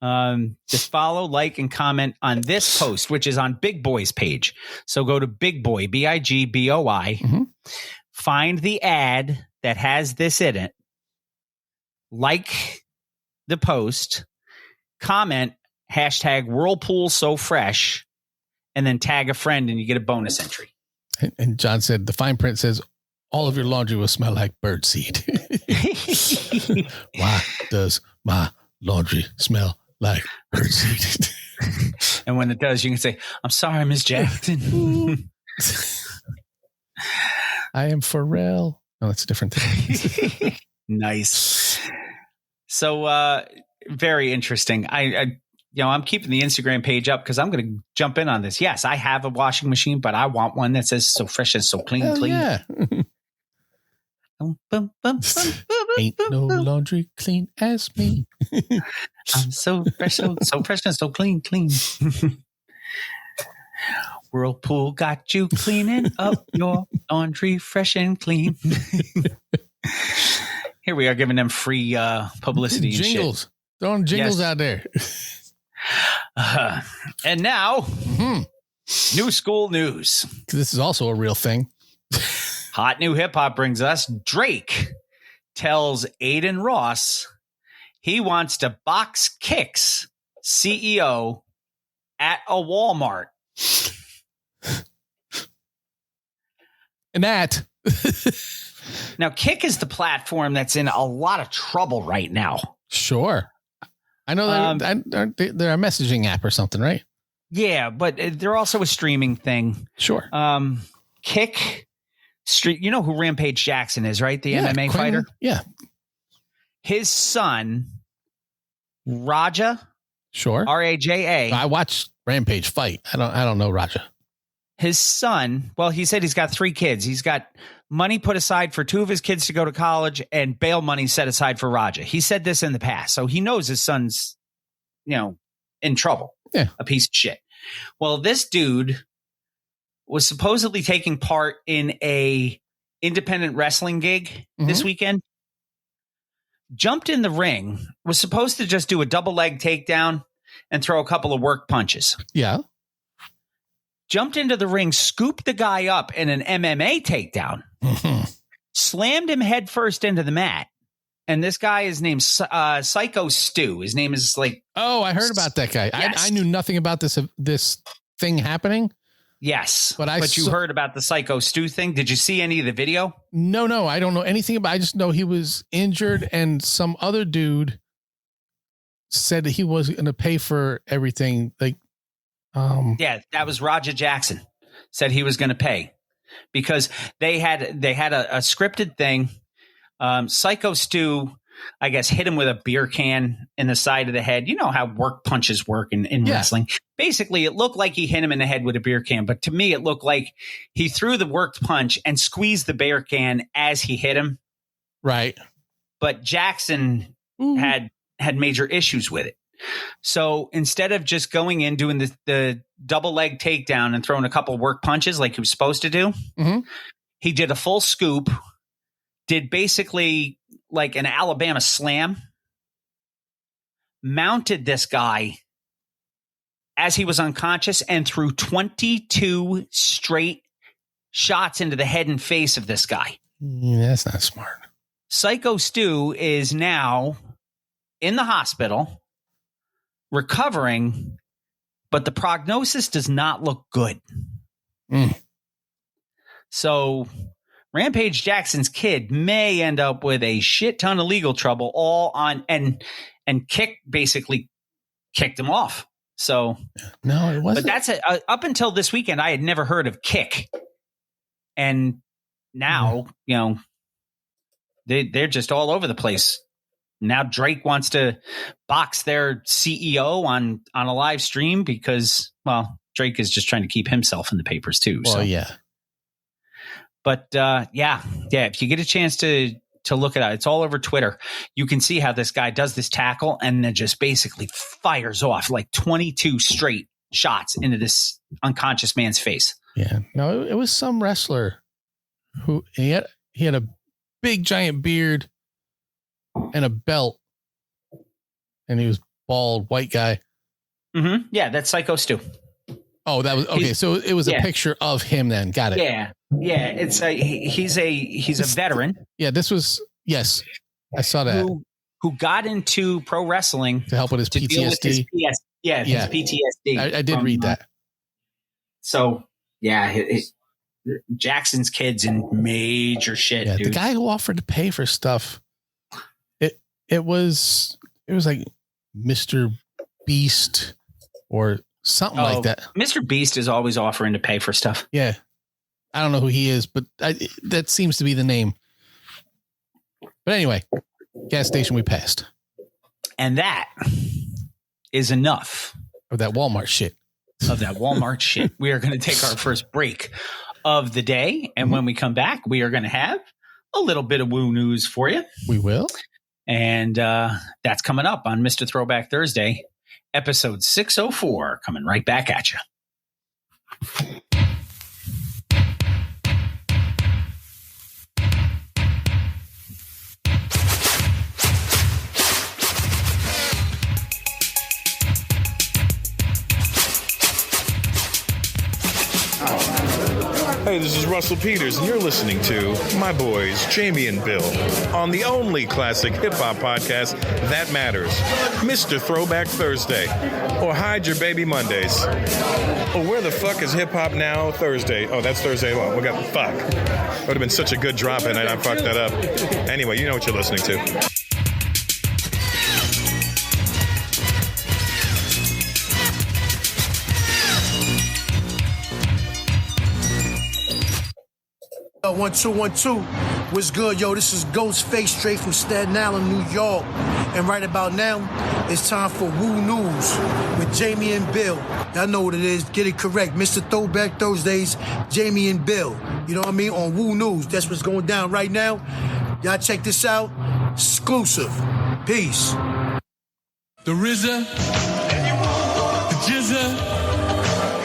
Just follow, like, and comment on this post, which is on Big Boy's page. So go to Big Boy, BIGBOI, find the ad that has this in it, like the post, comment, hashtag Whirlpool So Fresh, and then tag a friend and you get a bonus entry. And John said, the fine print says, all of your laundry will smell like birdseed. Why does my laundry smell like birdseed? And when it does, you can say, I'm sorry, Miss Jackson. I am Pharrell. No, that's a different thing. Nice. So, very interesting. I'm keeping the Instagram page up because I'm going to jump in on this. Yes, I have a washing machine, but I want one that says so fresh and so clean. Hell yeah. Ain't no laundry clean as me. I'm so fresh, so fresh and so clean. Whirlpool got you cleaning up your laundry fresh and clean. Here we are giving them free publicity. Jingles. Throwing jingles out there. And now, new school news. This is also a real thing. Hot new hip hop brings us Drake tells Aiden Ross he wants to box Kicks CEO at a Walmart. And that. Now, Kick is the platform that's in a lot of trouble right now. Sure. I know they're a messaging app or something, right? Yeah, but they're also a streaming thing. Sure. Kick Street. You know who Rampage Jackson is, right? The MMA fighter. Yeah. His son, Raja. Sure. Raja. I watched Rampage fight. I don't know Raja. His son. Well, he said he's got 3 kids. He's got money put aside for 2 of his kids to go to college and bail money set aside for Raja. He said this in the past, so he knows his son's, in trouble. Yeah. A piece of shit. Well, this dude was supposedly taking part in a independent wrestling gig this weekend. Jumped in the ring, was supposed to just do a double leg takedown and throw a couple of work punches. Yeah. Jumped into the ring, scooped the guy up in an MMA takedown, slammed him head first into the mat. And this guy is named Psycho Stu. His name is Oh, I heard about that guy. Yes. I knew nothing about this thing happening. Yes. But you heard about the Psycho Stu thing. Did you see any of the video? No. I don't know anything about it. I just know he was injured and some other dude said that he was going to pay for everything. Yeah, that was Raja Jackson. Said he was going to pay because they had a scripted thing. Psycho Stu, I guess, hit him with a beer can in the side of the head. You know how work punches work in wrestling. Basically, it looked like he hit him in the head with a beer can, but to me, it looked like he threw the worked punch and squeezed the beer can as he hit him. Right. But Jackson had major issues with it. So instead of just going in, doing the double leg takedown and throwing a couple work punches like he was supposed to do, he did a full scoop, did basically like an Alabama slam, mounted this guy as he was unconscious and threw 22 straight shots into the head and face of this guy. Yeah, that's not smart. Psycho Stu is now in the hospital, recovering, but the prognosis does not look good. So Rampage Jackson's kid may end up with a shit ton of legal trouble, all on and Kick basically kicked him off. So no, it wasn't. But that's up until this weekend, I had never heard of Kick, and now they're just all over the place. Now Drake wants to box their CEO on a live stream because, well, Drake is just trying to keep himself in the papers too. Well, so. yeah. But yeah. If you get a chance to look it up, it's all over Twitter. You can see how this guy does this tackle and then just basically fires off like 22 straight shots into this unconscious man's face. Yeah, no, it was some wrestler who he had a big giant beard and a belt, and he was bald, white guy. Mm-hmm. Yeah, that's Psycho Stu. Oh, that was okay. So it was a picture of him then. Got it. Yeah. It's he's a veteran. Yeah, this was I saw that. Who got into pro wrestling to help with his PTSD. His PTSD. I did read that. So yeah, Jackson's kid's in major shit. Yeah, dude. the guy who offered to pay for stuff. It was like Mr. Beast or something like that. Mr. Beast is always offering to pay for stuff. Yeah. I don't know who he is, but that seems to be the name. But anyway, gas station we passed. And that is enough of that Walmart shit. We are going to take our first break of the day. And when we come back, we are going to have a little bit of woo news for you. We will. And that's coming up on Mr. Throwback Thursday, episode 604, coming right back at you. Hey, this is Russell Peters, and you're listening to my boys, Jamie and Bill, on the only classic hip-hop podcast that matters, Mr. Throwback Thursday, or Hide Your Baby Mondays. Or where the fuck is hip-hop now Thursday? Oh, that's Thursday. Well, we got fuck. Would have been such a good drop, and I fucked that up. Anyway, you know what you're listening to. One, two. What's good, yo? This is Ghostface straight from Staten Island, New York. And right about now, it's time for Woo News with Jamie and Bill. Y'all know what it is. Get it correct. Mr. Throwback Thursdays, Jamie and Bill. You know what I mean? On Woo News. That's what's going down right now. Y'all check this out. Exclusive. Peace. The RZA, the Jizza,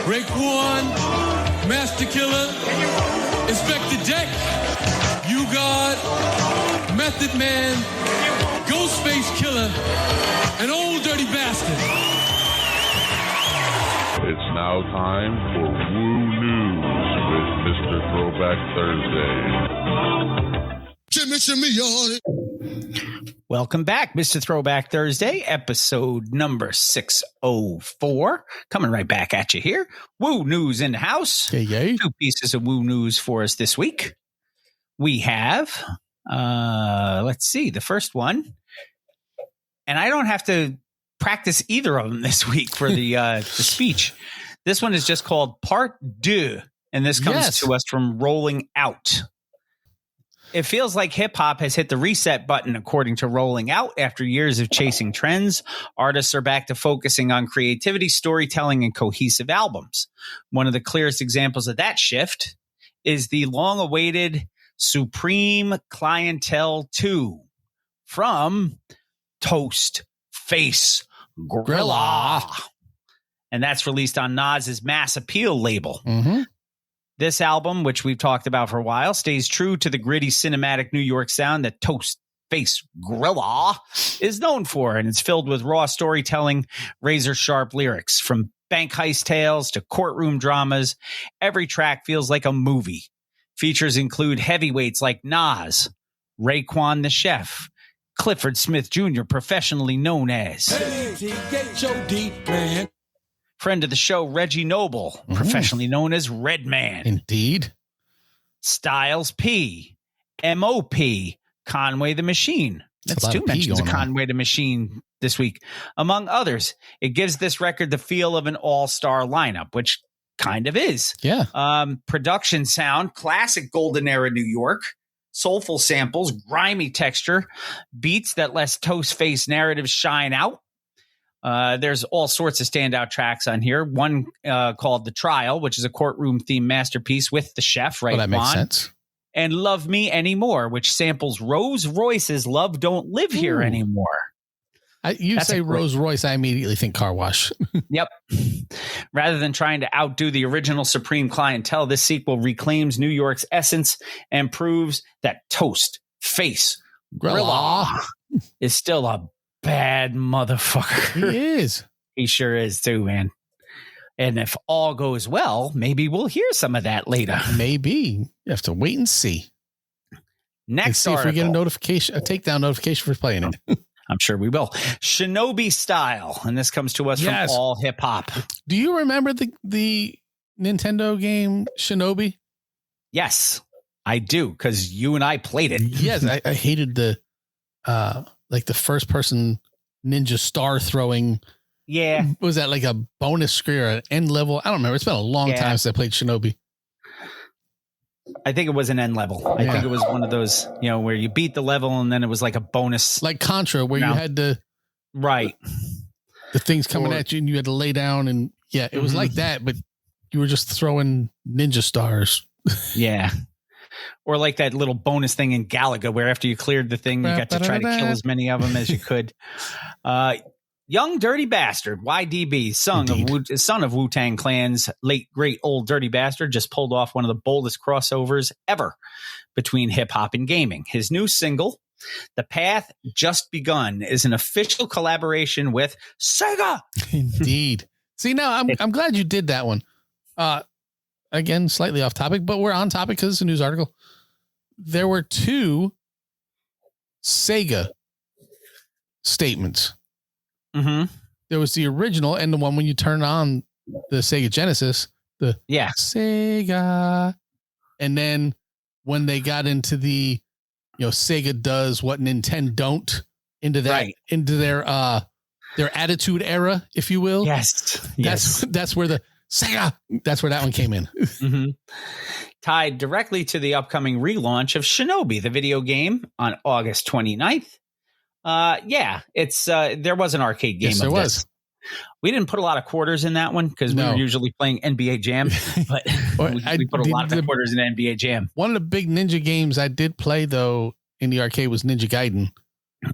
Raekwon, Master Killer, Inspector Deck, You God, Method Man, Ghostface Killer, and Old Dirty Bastard. It's now time for Woo News with Mr. Throwback Thursday. Shimmy on it. Welcome back, Mr. Throwback Thursday, episode number 604. Coming right back at you here. Woo News in the house. Yay. 2 pieces of Woo News for us this week. We have, let's see, the first one. And I don't have to practice either of them this week for the speech. This one is just called Part 2. And this comes to us from Rolling Out. It feels like hip-hop has hit the reset button, according to Rolling Out. After years of chasing trends, artists are back to focusing on creativity, storytelling, and cohesive albums. One of the clearest examples of that shift is the long-awaited Supreme Clientele 2 from Toast Face Gorilla. And that's released on Nas's Mass Appeal label. Mm-hmm. This album, which we've talked about for a while, stays true to the gritty cinematic New York sound that Toast Face Gorilla is known for, and it's filled with raw storytelling, razor-sharp lyrics. From bank heist tales to courtroom dramas, every track feels like a movie, Features include heavyweights like Nas, Raekwon the Chef, Clifford Smith Jr., professionally known as H-O-D, man. friend of the show, Reggie Noble, professionally known as Redman. Indeed. Styles P, M.O.P., Conway the Machine. That's 2 mentions of Conway the Machine this week, among others. It gives this record the feel of an all-star lineup, which kind of is. Yeah. Production sound, classic golden era New York, soulful samples, grimy texture, beats that let Toast-Face narratives shine out. There's all sorts of standout tracks on here. One called The Trial, which is a courtroom-themed masterpiece with the chef, right? That makes sense. And Love Me Anymore, which samples Rose Royce's Love Don't Live Here Anymore. You say Rolls Royce, I immediately think car wash. Yep. Rather than trying to outdo the original Supreme clientele, this sequel reclaims New York's essence and proves that Toast Face Grilla is still a bad motherfucker. He is. He sure is too, man. And if all goes well, maybe we'll hear some of that later. Maybe. You have to wait and see. Next and see article. If we get a notification, a takedown notification for playing it. I'm sure we will. Shinobi Style. And this comes to us from All Hip Hop. Do you remember the Nintendo game Shinobi? Yes, I do. Because you and I played it. Yes, I hated the first person ninja star throwing. Yeah. Was that like a bonus screen or an end level? I don't remember. It's been a long time since I played Shinobi. I think it was an end level. I think it was one of those, where you beat the level and then it was like a bonus. Like Contra, where you had to. Right. The things coming at you and you had to lay down. And it was like that, but you were just throwing ninja stars. Yeah. Or like that little bonus thing in Galaga where after you cleared the thing, you got to try to kill as many of them as you could. Young Dirty Bastard, YDB, son of Wu-Tang Clan's late, great old Dirty Bastard, just pulled off one of the boldest crossovers ever between hip-hop and gaming. His new single, The Path Just Begun, is an official collaboration with Sega. Indeed. See, now I'm glad you did that one. Again, slightly off topic, but we're on topic because it's a news article. There were 2 Sega statements. Mm-hmm. There was the original and the one when you turn on the Sega Genesis, Sega. And then when they got into the, Sega does what Nintendo don't into that, into their attitude era, if you will. Yes. That's where the Sega, that's where that one came in. Mm-hmm. Tied directly to the upcoming relaunch of Shinobi, the video game, on August 29th. It's there was an arcade game. Yes, there was. We didn't put a lot of quarters in that one because we were usually playing NBA Jam, but we put a lot of quarters in NBA Jam. One of the big ninja games I did play though in the arcade was Ninja Gaiden.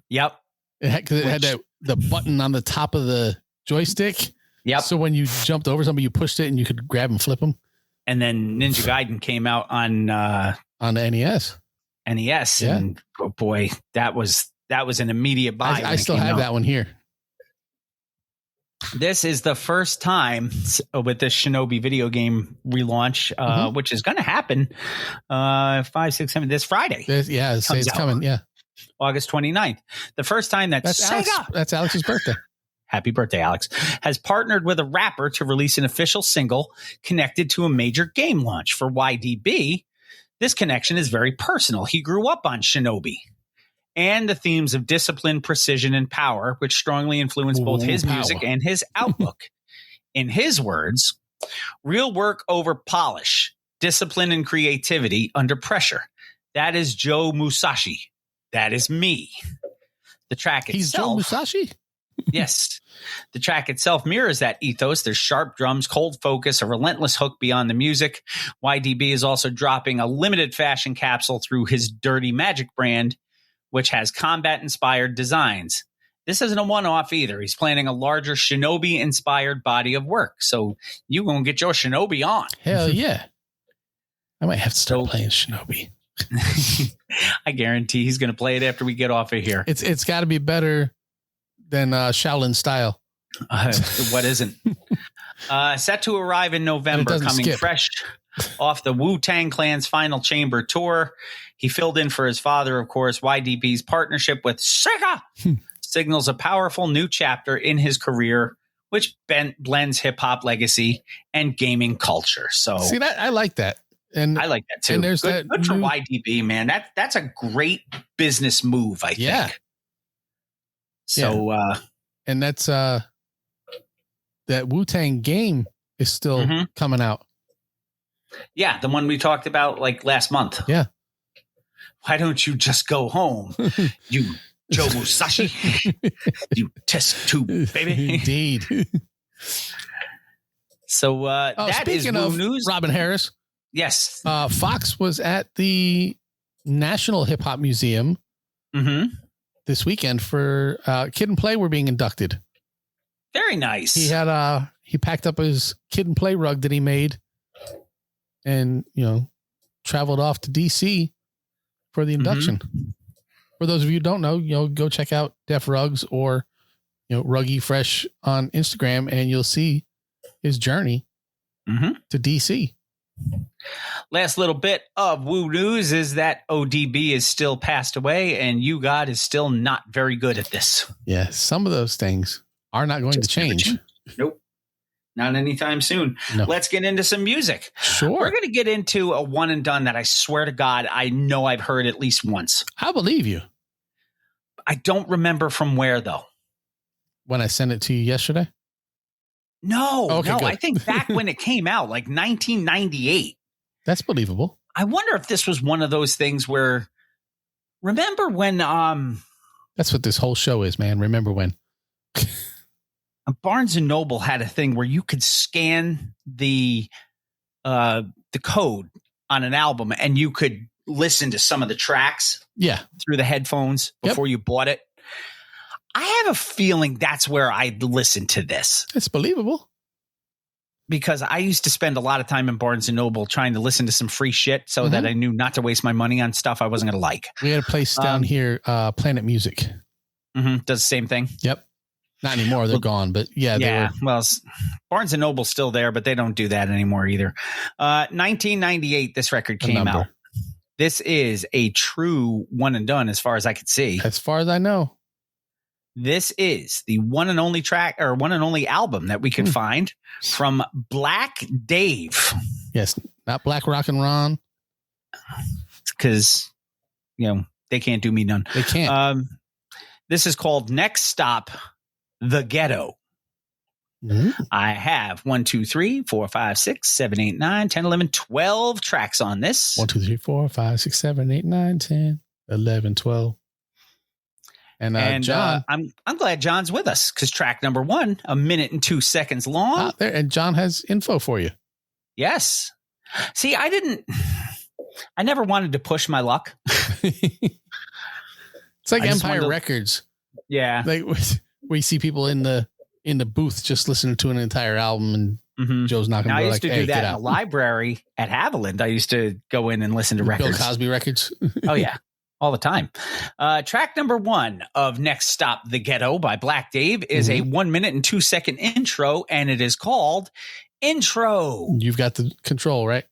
Yep. It had the button on the top of the joystick. Yep. So when you jumped over somebody, you pushed it and you could grab and flip them. And then Ninja Gaiden came out on the NES. NES. Yeah. And oh boy, that was an immediate buy. I still have that one here. This is the first time with this Shinobi video game relaunch, which is going to happen 5, 6, 7 this Friday. It's coming. Yeah. August 29th. The first time that's Sega. That's Alex's birthday. Happy birthday, Alex. Has partnered with a rapper to release an official single connected to a major game launch. For YDB, this connection is very personal. He grew up on Shinobi and the themes of discipline, precision, and power, which strongly influence both his music and his outlook. In his words, real work over polish, discipline and creativity under pressure. That is Joe Musashi. That is me. The track itself. He's Joe Musashi? Yes. The track itself mirrors that ethos. There's sharp drums, cold focus, a relentless hook beyond the music. YDB is also dropping a limited fashion capsule through his Dirty Magic brand, which has combat-inspired designs. This isn't a one-off either. He's planning a larger Shinobi-inspired body of work. So you going to get your Shinobi on. Hell yeah. I might have to start playing Shinobi. I guarantee he's going to play it after we get off of here. It's got to be better than Shaolin Style. What isn't? Set to arrive in November, coming fresh off the Wu-Tang Clan's Final Chamber tour. He filled in for his father, of course. YDB's partnership with Sega signals a powerful new chapter in his career, which blends hip-hop legacy and gaming culture. So, see, that I like that. And I like that too. And there's good for YDB, man. That's a great business move, I think. So, and that's that Wu-Tang game is still coming out. Yeah, the one we talked about like last month. Yeah. Why don't you just go home, you Joe Musashi, you test tube baby? Indeed. So that is speaking of news. Robin Harris. Yes. Fox was at the National Hip Hop Museum this weekend for Kid and Play were being inducted. Very nice. He had he packed up his Kid and Play rug that he made and, traveled off to DC for the induction. For those of you who don't know, go check out Def Rugs or, Ruggy Fresh on Instagram and you'll see his journey to DC. Last little bit of Woo news is that ODB is still passed away and You God is still not very good at this. Yeah, some of those things are not going to change. Nope. Not anytime soon. No. Let's get into some music. Sure. We're going to get into a one and done that I swear to God, I know I've heard at least once. I believe you. I don't remember from where, though. When I sent it to you yesterday? No, okay, good. I think back when it came out, like 1998. That's believable. I wonder if this was one of those things where, remember when... That's what this whole show is, man. Remember when... Barnes & Noble had a thing where you could scan the code on an album and you could listen to some of the tracks through the headphones before you bought it. I have a feeling that's where I'd listen to this. It's believable. Because I used to spend a lot of time in Barnes & Noble trying to listen to some free shit so that I knew not to waste my money on stuff I wasn't going to like. We had a place down here, Planet Music. Does the same thing? Yep. Not anymore. They're gone, but yeah. Well, Barnes & Noble's still there, but they don't do that anymore either. 1998, this record came out. This is a true one and done as far as I could see. As far as I know. This is the one and only track or one and only album that we could find from Black Dave. Yes, not Black Rock and Ron. Because, they can't do me none. They can't. This is called Next Stop, The Ghetto. I have 1, 2, 3, 4, 5, 6, 7, 8, 9, 10, 11, 12 tracks on this. 1, 2, 3, 4, 5, 6, 7, 8, 9, 10, 11, 12. And John, I'm glad John's with us because track number 1, 1 minute and 2 seconds long. There, and John has info for you. Yes. See, I never wanted to push my luck. It's like Empire Records. Yeah. Like we see people in the booth just listening to an entire album and Joe's not going to be like, I used to do that in the library at Haviland. I used to go in and listen to records. Bill Cosby records. Oh, yeah. All the time. Track number 1 of Next Stop, The Ghetto by Black Dave is a 1 minute and 2 second intro, and it is called Intro. You've got the control, right?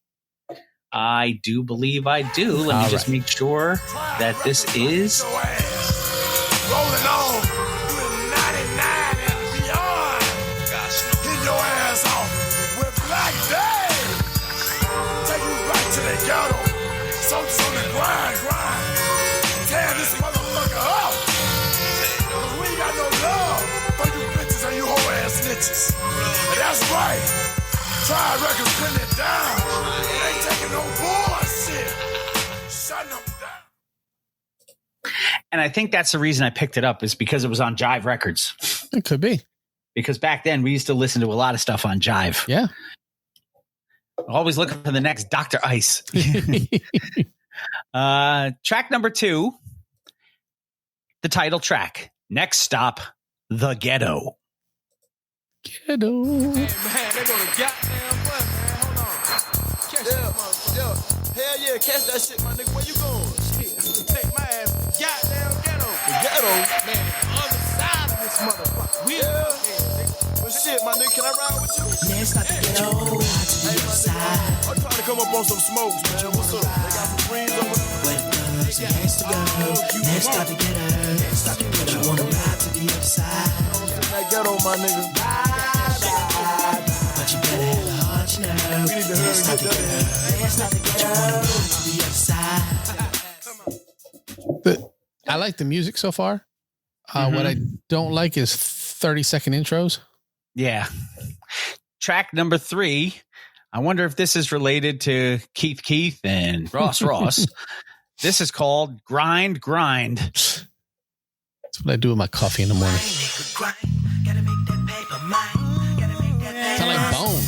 I do believe I do. Let me just make sure that this is... Rolling on with 99 and beyond. Get your ass off with Black Dave. Take you right to the ghetto. So grind. Tear this motherfucker up. We ain't got no love for you bitches and you whole ass snitches. And that's right. Try records putting it down. It ain't taking no bullshit. Shutting them down. And I think that's the reason I picked it up is because it was on Jive Records. It could be. Because back then we used to listen to a lot of stuff on Jive. Yeah. Always looking for the next Dr. Ice. Track number 2, the title track, Next Stop, The Ghetto. Ghetto. Man, they go to goddamn fun, man. Hold on. Catch that motherfucker. Hell yeah, catch that shit, my nigga. Where you going? Shit. Take my ass to the goddamn ghetto. The ghetto? Man, the other side of this motherfucker. Well, shit, my nigga, can I ride with you? Next stop, the ghetto. Ride to the other side. I'm trying to come up on some smokes, man. What's up? They got some freeze over there. Next to go, next start to get her. You wanna ride to the other side? That ghetto, my nigga. But you better have a heart, you know. We need to hurry and get done. Next start to get her. To the other side. I like the music so far. What I don't like is 30-second intros. Yeah. Track number 3. I wonder if this is related to Keith and Ross. This is called Grind. That's what I do with my coffee in the morning. Sound like Bone.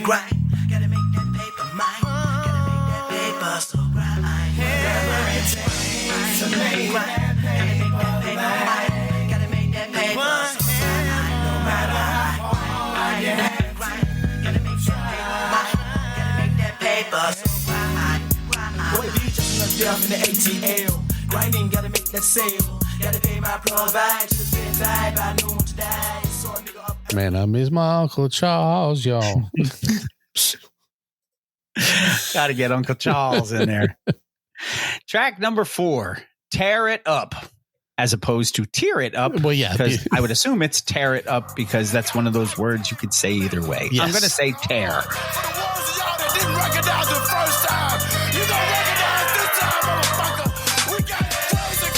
Gotta make that paper, mine. Gotta make that paper, so grind. Gotta make that paper, so grind. No matter how hard you have to grind. Gotta make that paper, so grind. Boy, be just enough death in the ATL. Grinding, gotta make that sale. Gotta pay my provide. Just been died by noon to die. So a nigga up. Man, I miss my Uncle Charles, y'all. Got to get Uncle Charles in there. Track number 4, Tear It Up, as opposed to Tear It Up. Well, yeah. Because I would assume it's Tear It Up because that's one of those words you could say either way. Yes. I'm going to say tear. For the ones of y'all that didn't recognize the first time, you gonna recognize this time, motherfucker. We got crazy,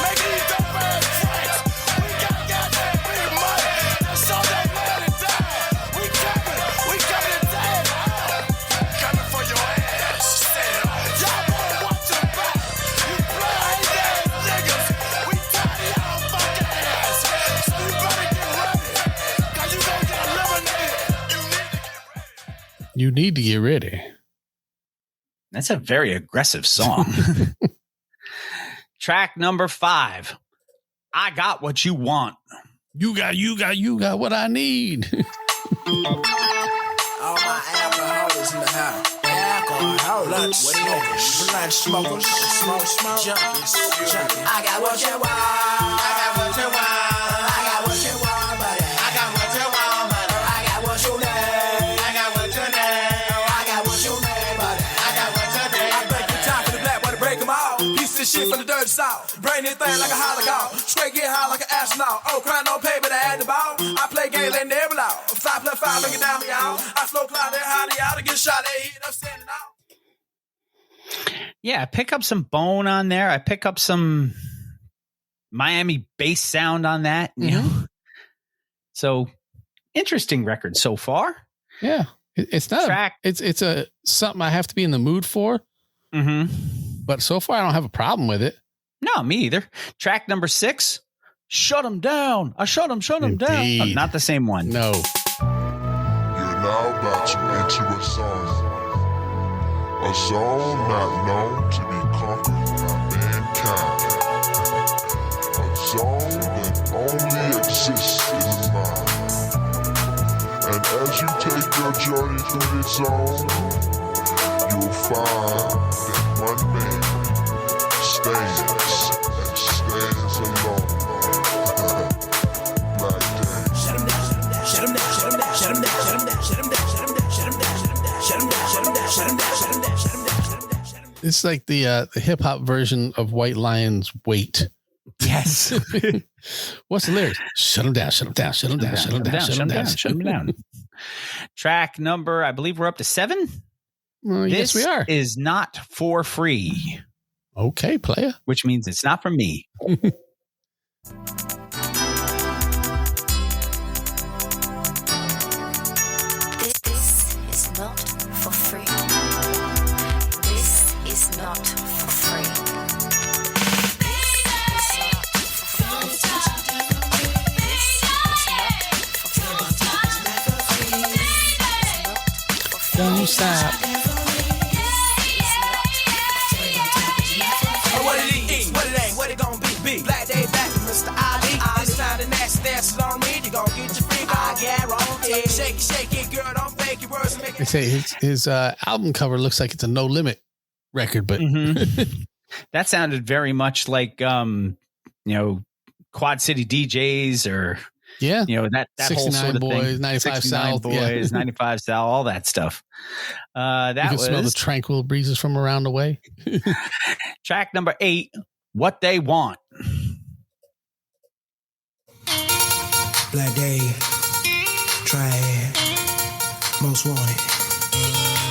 making these dope ass tracks. We got goddamn big money. That's all that man and died. We coming to take it out. Coming for your ass. Y'all better watch your back. You blind ass niggas. We tired of y'all fucking ass. So you better get ready. Cause you gonna get eliminated. You need to get ready. You need to get ready. That's a very aggressive song. Track number 5, I Got What You Want. You got what I need. All my alcoholics in the house. Alcoholics. What do you want? Blunt smokers. Smoke. Junkies. I got what you want. I got what you want. I got what you want, buddy. I got what you want, buddy. I got what you need. I got what you need. I got what you need, buddy. I got what you need. I break your time for the black, wanna break them all. Piece of shit from the dirty south. Bring this thing like a holocaust. Straight get high like an astronaut. Oh, crying no paper to add the ball. I play game letting every out. 5+5, look it down me out. I slow cloud there, high out to get shot at heat. I'm standing out. Yeah, I pick up some Bone on there. I pick up some Miami bass sound on that. You know? So interesting record so far. Yeah. It's not Track. It's a something I have to be in the mood for. But so far I don't have a problem with it. No, me either. Track number 6, Shut 'Em Down. I shut 'em down. Oh, not the same one. No. You're now about to enter a zone not known to be conquered by mankind, a zone that only exists in the mind. And as you take your journey through this zone, you'll find that one man stands alone. Black Day. Shut 'em down. Shut 'em down. Shut 'em down. Shut 'em down. Shut 'em down. Shut 'em down. Shut 'em down. Shut 'em down. Shut 'em down. Shut 'em down. Shut 'em down. Shut 'em down. Shut 'em down. Shut 'em down. It's like the hip hop version of White Lion's Wait. Yes. What's the lyrics? Shut 'em down. Shut 'em down. Shut 'em down. Shut 'em down. Shut 'em down. Shut 'em down. Track number, I believe we're up to 7. Yes, we are. Is not for free. Okay, player. Which means it's not from me. This is not for free. This is not for free. Don't stop. Oh, what it is, what it ain't, what it gonna be. Black day back to Mr. Ali. This time the nasty dance on me. You gonna get your freak on, guarantee. Shake it, girl, don't fake your words. Make They it. say his album cover looks like it's a No Limit record, but That sounded very much like, Quad City DJs or Yeah. You know, that whole sort of boys, thing. 95 South. Boys, 95 South, all that stuff. That you can was smell the tranquil breezes from around the way. track number 8, What They Want. Black Day, Triad, Most Wanted,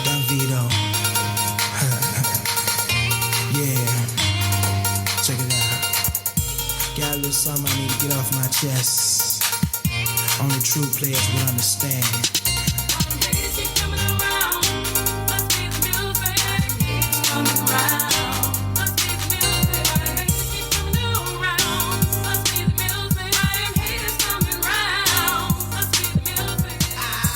Don Vito. Yeah, check it out. Got a little something I need to get off my chest. Only true players will understand.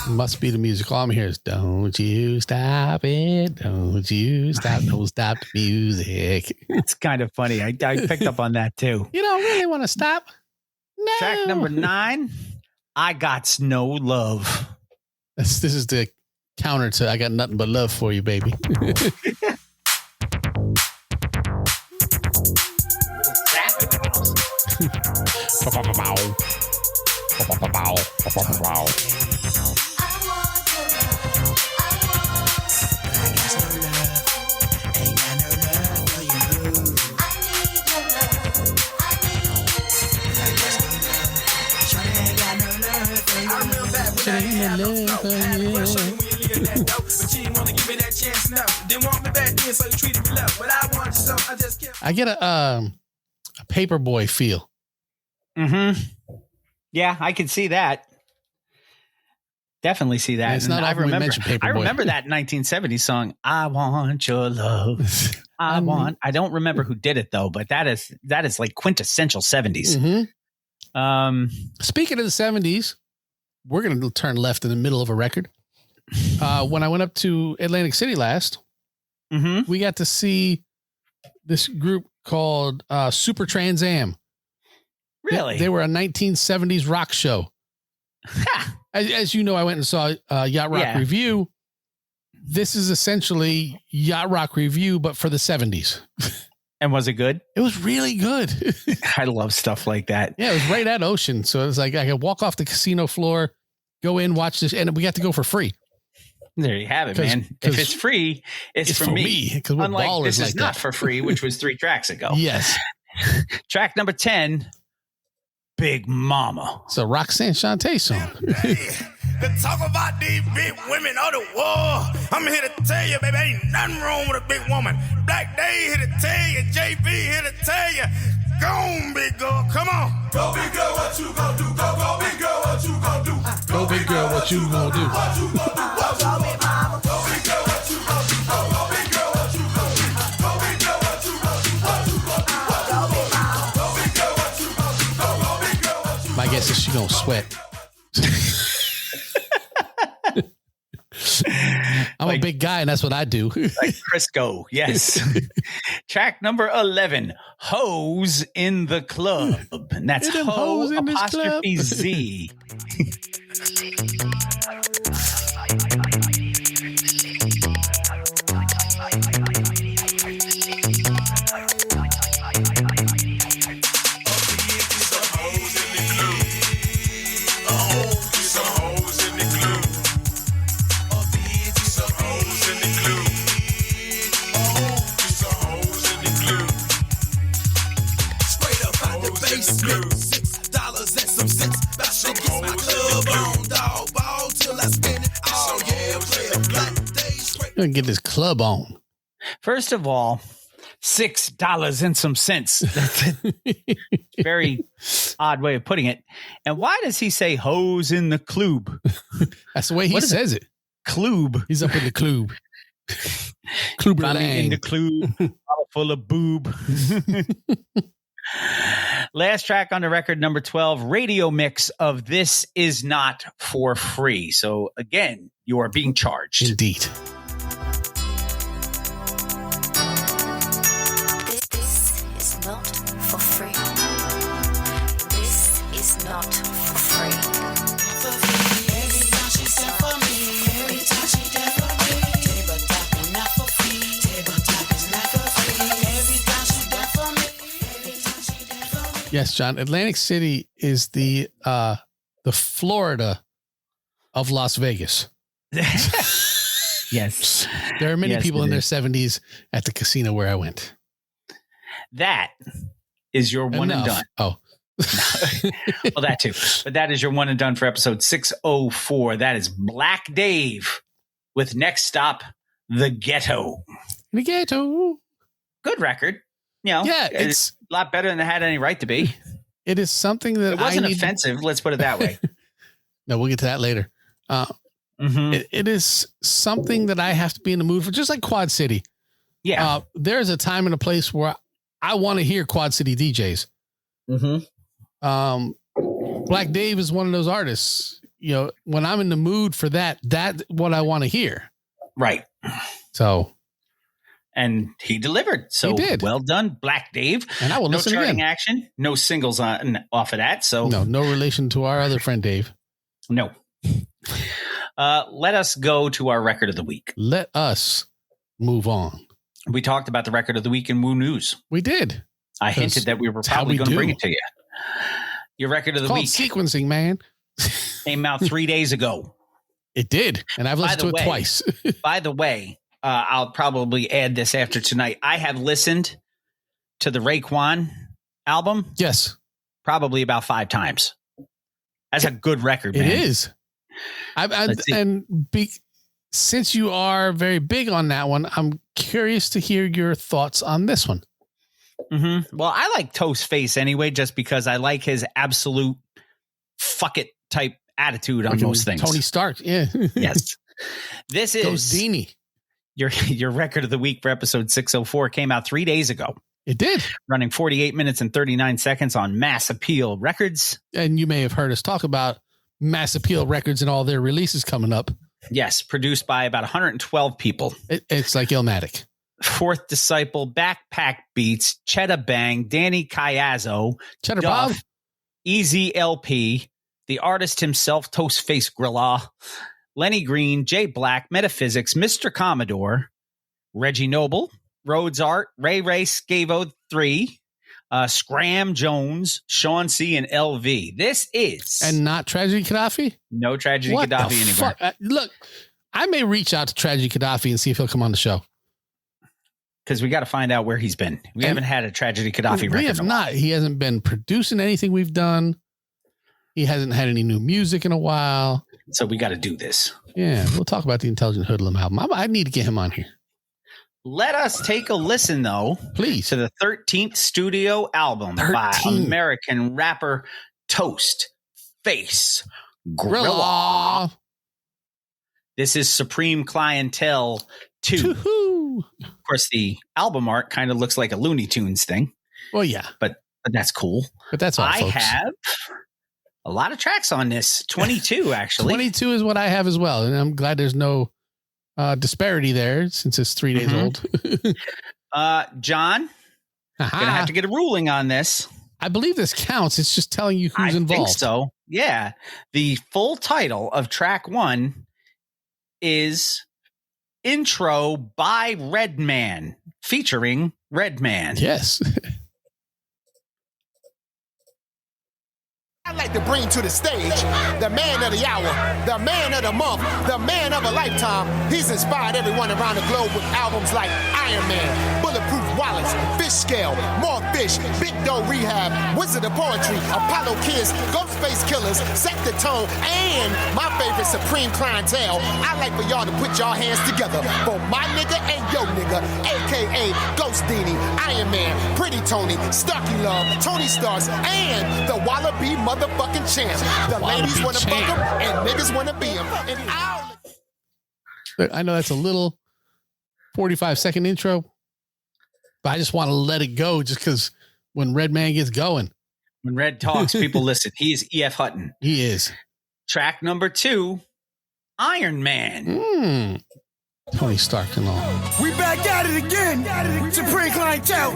Must be the music. All I'm hearing is, don't you stop it. Don't you stop. Don't stop the music. It's kind of funny. I picked up on that too. You don't really want to stop? No. Track number 9, I Got No Love. This is the counter to I Got Nothing But Love for You, baby. I get a Paperboy feel. Mm-hmm. Yeah, I can see that. Definitely see that. And it's not often we mention Paperboy. I remember that 1970s song, I Want Your Love. I don't remember who did it though, but that is like quintessential 70s. Mm-hmm. Speaking of the 70s, we're going to turn left in the middle of a record. When I went up to Atlantic City last, we got to see this group called Super Trans Am. Really? They were a 1970s rock show. As you know, I went and saw Yacht Rock Review. This is essentially Yacht Rock Review, but for the 70s. And was it good? It was really good. I love stuff like that. Yeah, it was right at Ocean. So it was like I could walk off the casino floor, go in, watch this, and we got to go for free. There you have it, man. If it's free, it's for me. Unlike This Is Not For Free, which was 3 tracks ago. Yes. Track number 10, Big Mama. It's a Roxanne Shante song. To talk about these big women of the war. I'm here to tell you, baby, ain't nothing wrong with a big woman. Black Day here to tell you, JB here to tell you. Go on, big girl, come on. Go big girl, what you gonna do? Go big girl, what you gonna do? Go big girl, what you gonna do? What you gonna do? What you gonna do? Go big girl, what you gonna do? Go big girl, what you gonna do? Go big girl, what you gonna do? What you gonna do? Go big girl, what you gonna do? Go big girl, what you gonna do? My guess is she gonna sweat. I'm a big guy, and that's what I do. Like Crisco, yes. Track number 11, Hoes in the Club. And that's Ho apostrophe Z. Gonna get this club on. First of all, $6 and some cents. That's a very odd way of putting it. And why does he say hoes in the club? That's the way he says it. Club. He's up in the club. Club in the club. Bottle full of boob. Last track on the record, number 12, radio mix of This Is Not For Free. So again, you are being charged. Indeed. This is not for free. This is not for free. Every time she said for me, every time she did for me. Table talking not for free. Table talking not for free. Every time she did for me. Every time she did for me. Yes, John. Atlantic City is the the Florida of Las Vegas. Yes. There are many Yes, people it in their is. 70s at the casino where I went. That is your one and done. Oh. Well, that too. But that is your one and done for episode 604. That is Black Dave with next stop, The Ghetto. The Ghetto. Good record. You know, Yeah, it's a lot better than it had any right to be. It is something that It wasn't offensive. Let's put it that way. No, we'll get to that later. It is something that I have to be in the mood for, just like Quad City. Yeah. There's a time and a place where I want to hear Quad City DJs. Black Dave is one of those artists. You know, when I'm in the mood for that's what I want to hear. Right. So. And he delivered. So He did. Well done, Black Dave. And I will no listen charting again. action, no singles off of that. So No relation to our other friend Dave. No. Let us go to our record of the week. Let us move on. We talked about the record of the week in Woo News. We did. I hinted that we were probably going to bring it to you. Your record of the week sequencing, man. came out 3 days ago. It did. And I've listened to it twice. By the way, I'll probably add this after tonight. I have listened to the Raekwon album. Yes. Probably about 5 times. That's a good record, man. It is. Since you are very big on that one, I'm curious to hear your thoughts on this one. Well, I like Toast Face anyway, just because I like his absolute fuck it type attitude on most things. Tony Stark. Yeah. Yes. This is Ghostini. Your record of the week for episode 604 came out 3 days ago. It did. Running 48 minutes and 39 seconds on Mass Appeal Records. And you may have heard us talk about Mass Appeal Records and all their releases coming up. Yes, produced by about 112 people. It's like Illmatic. Fourth Disciple, Backpack Beats, Cheddar Bang, Danny Cayazzo, Cheddar Duff, Bob, Easy LP, the artist himself, Toastface Grilla, Lenny Green, Jay Black, Metaphysics, Mr. Commodore, Reggie Noble, Rhodes Art, Ray Scavo 3, Scram Jones, Sean C, and LV. This is and not Tragedy Gaddafi. No Tragedy What Gaddafi the anymore. fuck? Look, I may reach out to Tragedy Gaddafi and see if he'll come on the show. Because we got to find out where he's been. We haven't had a Tragedy Gaddafi record. We have not. He hasn't been producing anything we've done. He hasn't had any new music in a while. So we got to do this. Yeah, we'll talk about the Intelligent Hoodlum album. I need to get him on here. Let us take a listen, though, please, to the 13th studio album by American rapper Toast Face Grilla. This is Supreme Clientele 2. Of course, the album art kind of looks like a Looney Tunes thing. Well, yeah. But that's cool. But that's all, I folks. have a lot of tracks on this. 22, actually. 22 is what I have as well. And I'm glad there's no disparity there since it's 3 days old. John, going to have to get a ruling on this. I believe this counts. It's just telling you who's involved. I think so. Yeah. The full title of track 1 is Intro by Redman, featuring Redman. Yes. I'd like to bring to the stage the man of the hour, the man of the month, the man of a lifetime. He's inspired everyone around the globe with albums like Iron Man, Bulletproof Wallets, Fish Scale, More Fish, Big Doe Rehab, Wizard of Poetry, Apollo Kids, Ghostface Killers, Set the Tone, and my favorite, Supreme Clientele. I'd like for y'all to put y'all hands together for my nigga and yo nigga, a.k.a. Ghost Dini, Iron Man, Pretty Tony, Stucky Love, Tony Stars, and the Wallaby motherfucking champ. The ladies want to fuck him and niggas want to be him. And I know that's a little 45-second intro, but I just want to let it go just because when Redman gets going. When Red talks, people listen. He is E.F. Hutton. He is. Track number 2, Iron Man. Tony Stark and all. We back at it again. Supreme Clientele.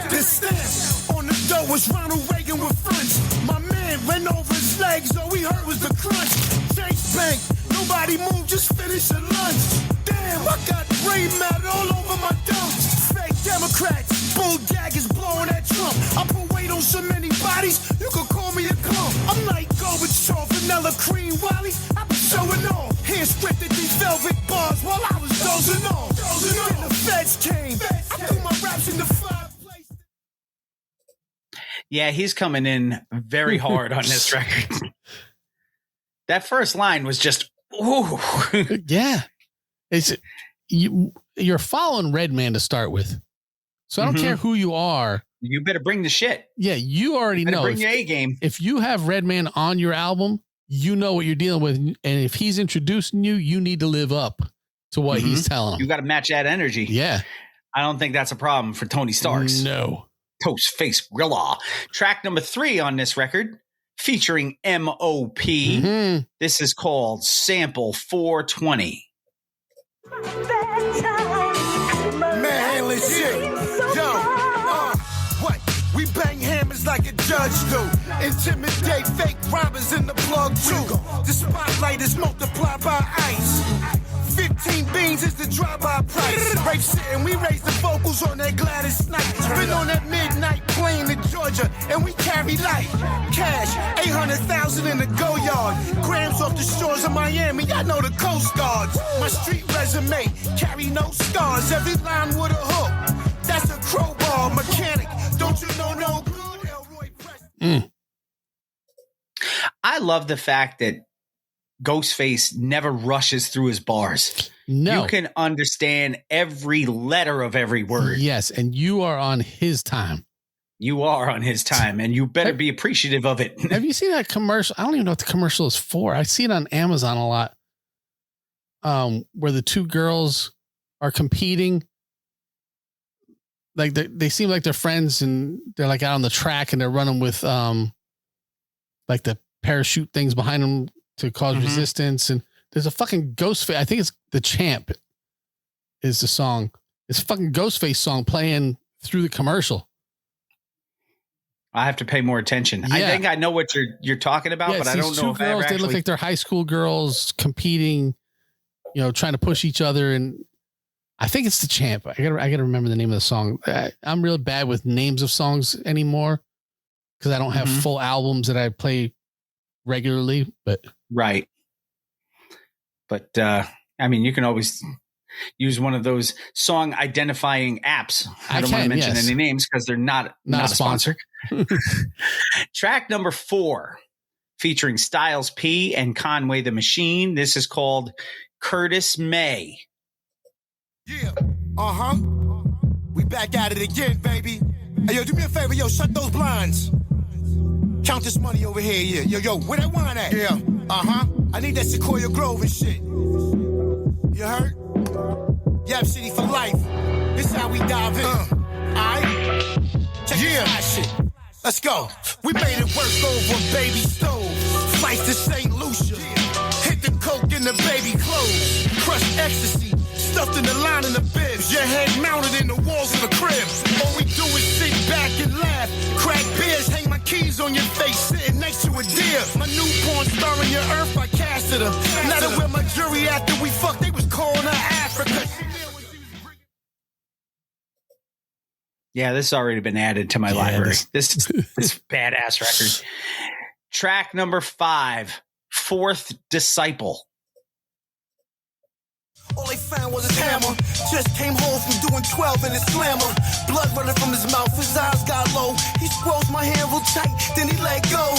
This stamp on the dough was Ronald Reagan with fronts. My man ran over his legs. All we heard was the crunch. Chase bank. Nobody moved. Just finish the lunch. Damn, I got brain matter all over my dumps. Fake Democrats. Bull daggers blowing at Trump. I put weight on so many bodies. You could call me a clump. I'm like Gorbachev in a cream Wally, I was showing off. Hand scripted these velvet bars while I was dozing off. Then the feds came. I threw my raps in the fireplace. Yeah, he's coming in very hard on this record. That first line was just, ooh. Yeah. You're following Redman to start with. So I don't care who you are. You better bring the shit. Yeah, you already know. Bring your A game. If you have Redman on your album, you know what you're dealing with. And if he's introducing you, you need to live up to what he's telling them. You got to match that energy. Yeah. I don't think that's a problem for Tony Starks. No. Toast Face Grilla. Track number 3 on this record, featuring M.O.P. This is called Sample 420. Man, legit. Yo, what? We bang hammers like a judge do. Intimidate fake robbers in the plug too. The spotlight is multiplied by ice. 15 beans is the drive-by price. Rape sitting, we raise the vocals on that Gladys Knight. Been on that midnight plane to Georgia, and we carry light. Cash, 800,000 in the go yard. Grams off the shores of Miami, I know the Coast Guards. My street resume, carry no scars. Every line with a hook, that's a crowbar. Mechanic, don't you know no good? Elroy Preston. I love the fact that Ghostface never rushes through his bars. No. You can understand every letter of every word. Yes, and you are on his time. You are on his time, and you better be appreciative of it. Have you seen that commercial? I don't even know what the commercial is for. I see it on Amazon a lot. Where the two girls are competing. Like they seem like they're friends, and they're like out on the track, and they're running with like the parachute things behind them to cause resistance. And there's a fucking Ghostface. I think it's The Champ is the song. It's a fucking Ghostface song playing through the commercial. I have to pay more attention. Yeah. I think I know what you're talking about, but I don't know if I ever they look like they're high school girls competing, trying to push each other. And I think it's The Champ. I gotta remember the name of the song. I'm real bad with names of songs anymore because I don't have full albums that I play regularly, but right. But I mean, you can always use one of those song identifying apps. I don't want to mention any names because they're not a sponsor. Track number 4, featuring Styles P and Conway the Machine. This is called Curtis May. Yeah. We back at it again, baby. Hey, yo, do me a favor, shut those blinds. Count this money over here, yeah. Yo, where that wine at? Yeah. I need that Sequoia Grove and shit. You heard? Yap City for life. This how we dive in. Alright? Check this out, shit. Let's go. We made it work over a baby stove. Flights to St. Lucia. Hit the coke in the baby clothes. Crushed ecstasy. Stuffed in the line in the bibs. Your head mounted in the walls of the crib. All we do is sit back and laugh. Crack beers, hang my keys on your face, sitting next to a deer. My newborn star in your earth, I casted her. Let her with my jury after we fucked, they was calling her Africa. Yeah, this has already been added to my library. This badass record. Track number 5, Fourth Disciple. All they found was his hammer. Just came home from doing 12 in his slammer. Blood running from his mouth, his eyes got low. He squoze my hand real tight, then he let go.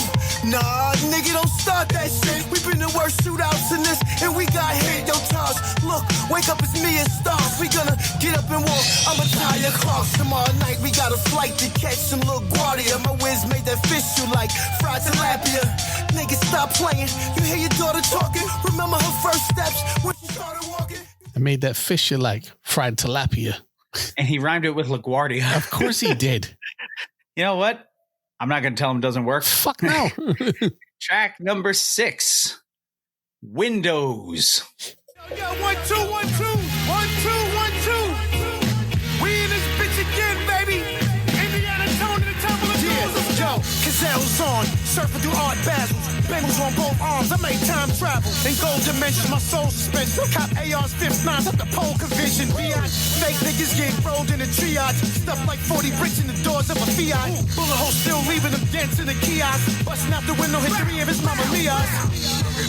Nah, nigga, don't start that shit. We been the worst shootouts in this, and we got hit. Yo, Taj, look, wake up, it's me and Stars. We gonna get up and walk. I'ma tie your clocks. Tomorrow night, we got a flight to catch some little guardia. My whiz made that fish you like fried tilapia. Nigga, stop playing. You hear your daughter talking? Remember her first steps when she started walking? I made that fish you like fried tilapia. And he rhymed it with LaGuardia. Of course he did. You know what? I'm not going to tell him it doesn't work. Fuck no. Track number 6, Windows. Yo, 1, 2, 1, 2. 1, 2, 1, 2. We in this bitch again, baby. Indiana tone to the temple of yo, Cazelle's on. Surfing through art Basels. Bengals on both arms. I made time travel. In gold dimensions, my soul suspended. Cop ARs, 5th, 9s up the pole convention. Biatch. Fake niggas getting rolled in the triage. Stuff like 40 bricks in the doors of a Fiat. Bullet hole still leaving them dents in the kiosk. Busting out the window, hit 3 of his mama Mia's.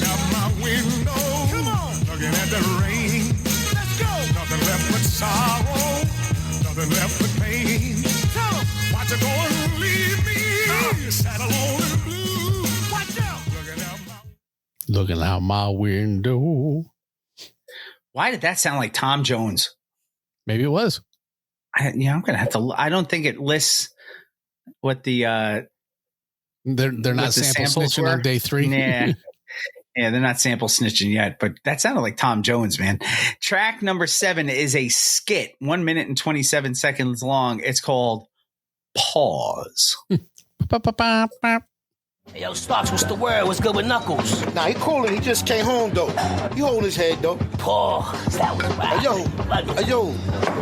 Looking out my window. Come on. Looking at the rain. Let's go. Nothing left but sorrow. Nothing left but pain. Tell 'em. Watch it go and leave me. Sad alone and blue. Watch out. Looking out my window. Why did that sound like Tom Jones? Maybe it was. I'm gonna have to. I don't think it lists what the they're not sample snitching on day 3. Yeah. Yeah, they're not sample snitching yet, but that sounded like Tom Jones, man. Track number 7 is a skit, 1 minute and 27 seconds long. It's called Pause. Hey, yo, Starks, what's the word? What's good with Knuckles? Nah, he coolin'. He just came home, though. He holding his head, though. Pause. That was right. Hey, yo,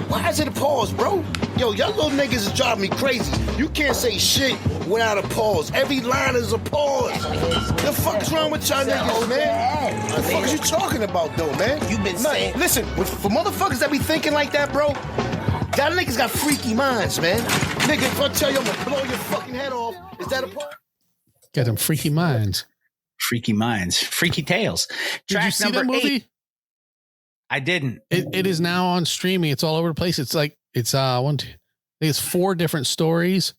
why is it a pause, bro? Yo, y'all little niggas is driving me crazy. You can't say shit without a pause. Every line is a pause. The fuck is wrong with y'all niggas, man? The fuck is you talking about, though, man? You been saying... Listen, for motherfuckers that be thinking like that, bro, y'all niggas got freaky minds, man. Nigga, if I tell you I'm gonna blow your fucking head off, is that a pause? Got them freaky minds. Freaky minds. Freaky tales. Did you see that movie? 8. I didn't. It is now on streaming. It's all over the place. It's like, it's I think it's 4 different stories.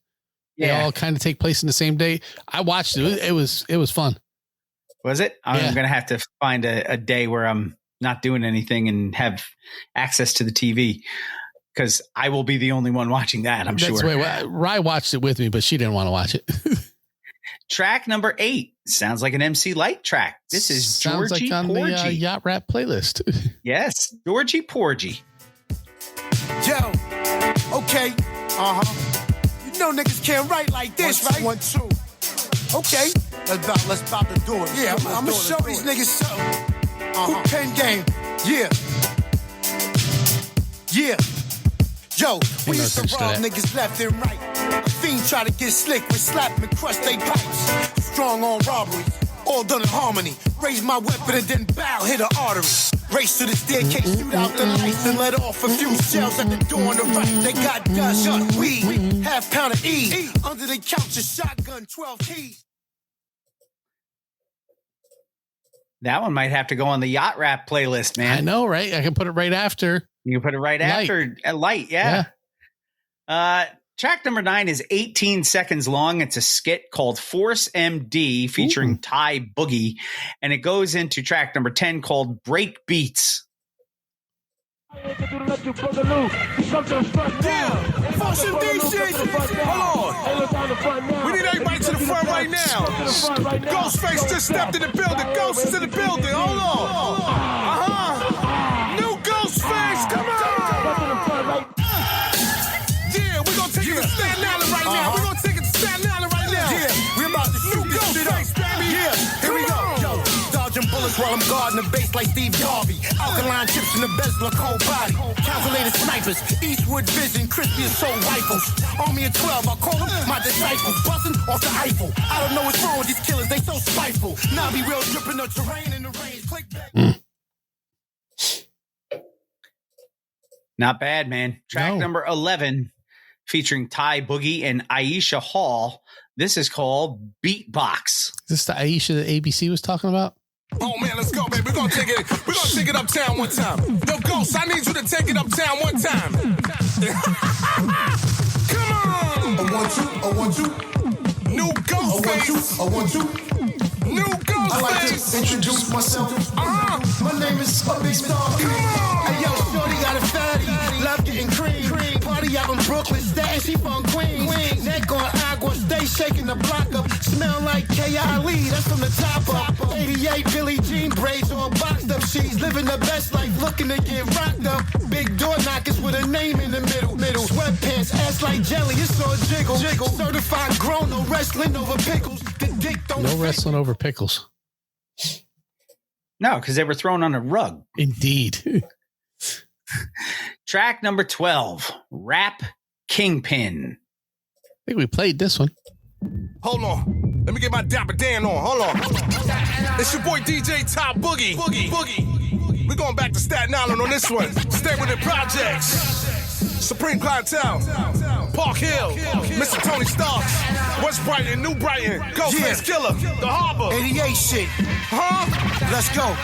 They all kind of take place in the same day. I watched it. It was fun. Was it? I'm going to have to find a day where I'm not doing anything and have access to the TV, because I will be the only one watching that, I'm sure. Rye watched it with me, but she didn't want to watch it. Track number 8 sounds like an MC Light track. This is sounds Georgie like on Porgy. The Yacht Rap playlist. Yes, Georgie Porgy. Yo, okay, you know niggas can't write like this, right? 1, 2. Okay, let's about to do it. Yeah, I'm gonna show these niggas something. Who pen game? Yeah. Yo, we used to rob niggas left and right. A fiend try to get slick with slap and crush they pipes. Strong on robbery, all done in harmony. Raise my weapon and then bow, hit an artery. Race to the staircase, shoot out the lights and let off a few shells at the door on the right. They got dust, weed, half pound of E. Under the couch, a shotgun, 12 keys. That one might have to go on the Yacht Rap playlist, man. I know, right? I can put it right after. You can put it right after Light, yeah. Track number 9 is 18 seconds long. It's a skit called Force MD featuring Ty Boogie, and it goes into track number 10 called Break Beats. Yeah, Force MD shit. Hold on. We need everybody to the front right now. Ghostface just stepped in the building. Ghost is in the building. Hold on. New Ghostface, come on. Yeah, we're gonna take it to Staten Island right now. We're gonna take it to Staten Island right now. Yeah, we're about to shoot this shit up. Yeah, here we go. Yo, dodging bullets while I'm guarding the base like Steve Harvey. Alkaline chips in the bezel of cold body. Calculated snipers, Eastwood vision, crispy assault rifles. Army of 12, I call them my disciples. Busting off the Eiffel. I don't know what's wrong with these killers, they so spiteful. Now be real dripping the terrain in the range. Click back. Not bad, man. Track number 11 featuring Ty Boogie and Aisha Hall. This is called Beatbox. Is this the Aisha that ABC was talking about? Oh man, let's go, baby. We're gonna take it uptown one time. Yo, Ghost, I need you to take it uptown one time. Come on! A 1, 2. New Ghostface. A 1, 2. New Ghostface. I like to introduce myself. My name is Big Star. Hey yo, shorty got a fatty. Love getting cream. Party out in Brooklyn, Staten, she from Queens. Neck on agua, stay shaking the block up. Smell like K.I.L.E., that's from the top up. 88 Billie Jean braids all boxed up. She's living the best life, looking to get rocked up. Big door knockers with a name in the middle. Sweatpants, ass like jelly, it's all jiggle. Certified grown, no wrestling over pickles. The dick don't No wrestling over pickles. No, because they were thrown on a rug. Indeed. Track number 12, Rap Kingpin. I think we played this one. Hold on. Let me get my Dapper Dan on. Hold on. It's your boy DJ Top Boogie. We're going back to Staten Island on this one. Stay with the projects. Supreme Clientele, Park Hill, Mr. Tony Starks, West Brighton, New Brighton, Ghostface Killer, The Harbor. 88 shit. Huh? Let's go.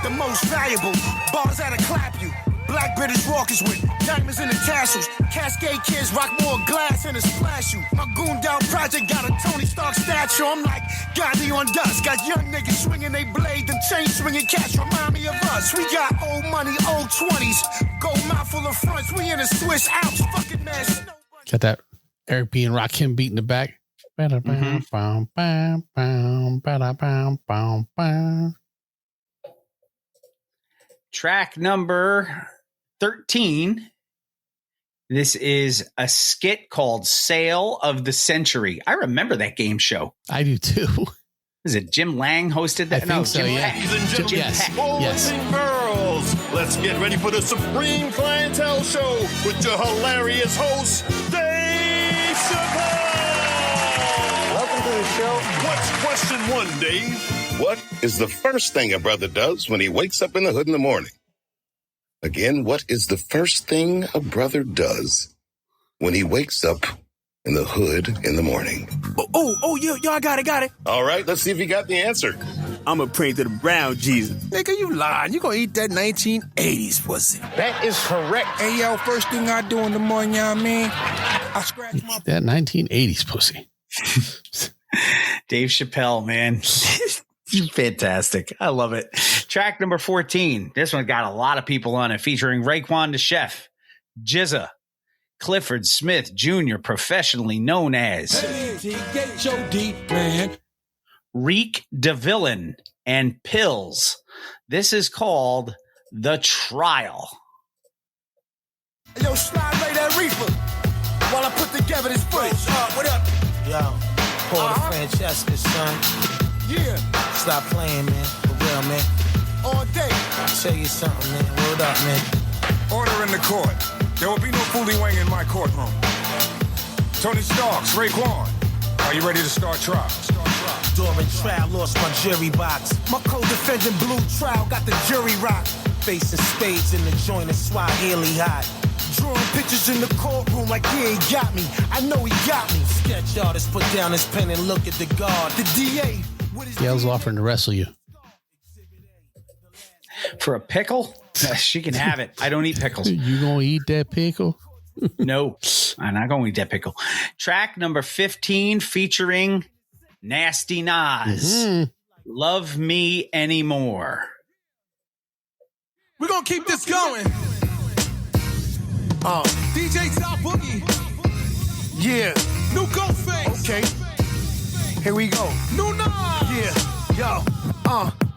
The most valuable. Bars that'll clap you. Black British walkers with diamonds in the tassels. Cascade kids rock more glass and it splash you. My goon down project got a Tony Stark statue. I'm like Gandhi on dust. Got young niggas swinging they blade. Them chain swinging cats remind me of us. We got old money, old 20s. Gold mouth full of fronts. We in a Swiss Alps. Fucking man. Got that Eric B and Rakim beat in the back. Track number 13. This is a skit called Sale of the Century. I remember that game show. I do too. Is it Jim Lang hosted that? I think so, Jim yeah. Lang. Ladies and gentlemen, Yes. boys and girls, let's get ready for the Supreme Clientele Show with your hilarious host, Dave Chappelle. Welcome to the show. What's question one, Dave? What is the first thing a brother does when he wakes up in the hood in the morning? Again, what is the first thing a brother does when he wakes up in the hood in the morning? Yo, I got it. All right, let's see if you got the answer. I'm gonna pray to the brown Jesus. Nigga, you lying. You gonna eat that 1980s pussy. That is correct. Hey, yo, first thing I do in the morning, you know what I mean? I scratch my... That 1980s pussy. Dave Chappelle, man. Fantastic. I love it. Track number 14. This one got a lot of people on it, featuring Raekwon the Chef, Jizza, Clifford Smith Jr., professionally known as Reek DeVillain, and Pills. This is called The Trial. Yo, slide right that reefer while I put together this footage. What up? Yo, Paul Francesca, son. Yeah. Stop playing, man. For real, man. All day. I'll tell you something, man. Word up, man. Order in the court. There will be no fooly-wang in my courtroom. Tony Starks, Raekwon, are you ready to start trial? During trial, lost my jury box. My co-defendant Blue Trial got the jury rock. Facing spades in the joint of Swahili hot. Drawing pictures in the courtroom like he ain't got me. I know he got me. Sketch artist put down his pen and look at the guard. The DA. Gail's offering to wrestle you. For a pickle? She can have it. I don't eat pickles. You gonna eat that pickle? No, I'm not going to eat that pickle. Track number 15 featuring Nasty Nas. Love Me Anymore. We're going to keep this going. DJ Top Boogie. Yeah. New Ghostface. Okay. Here we go. New Nas. Yeah. Yo.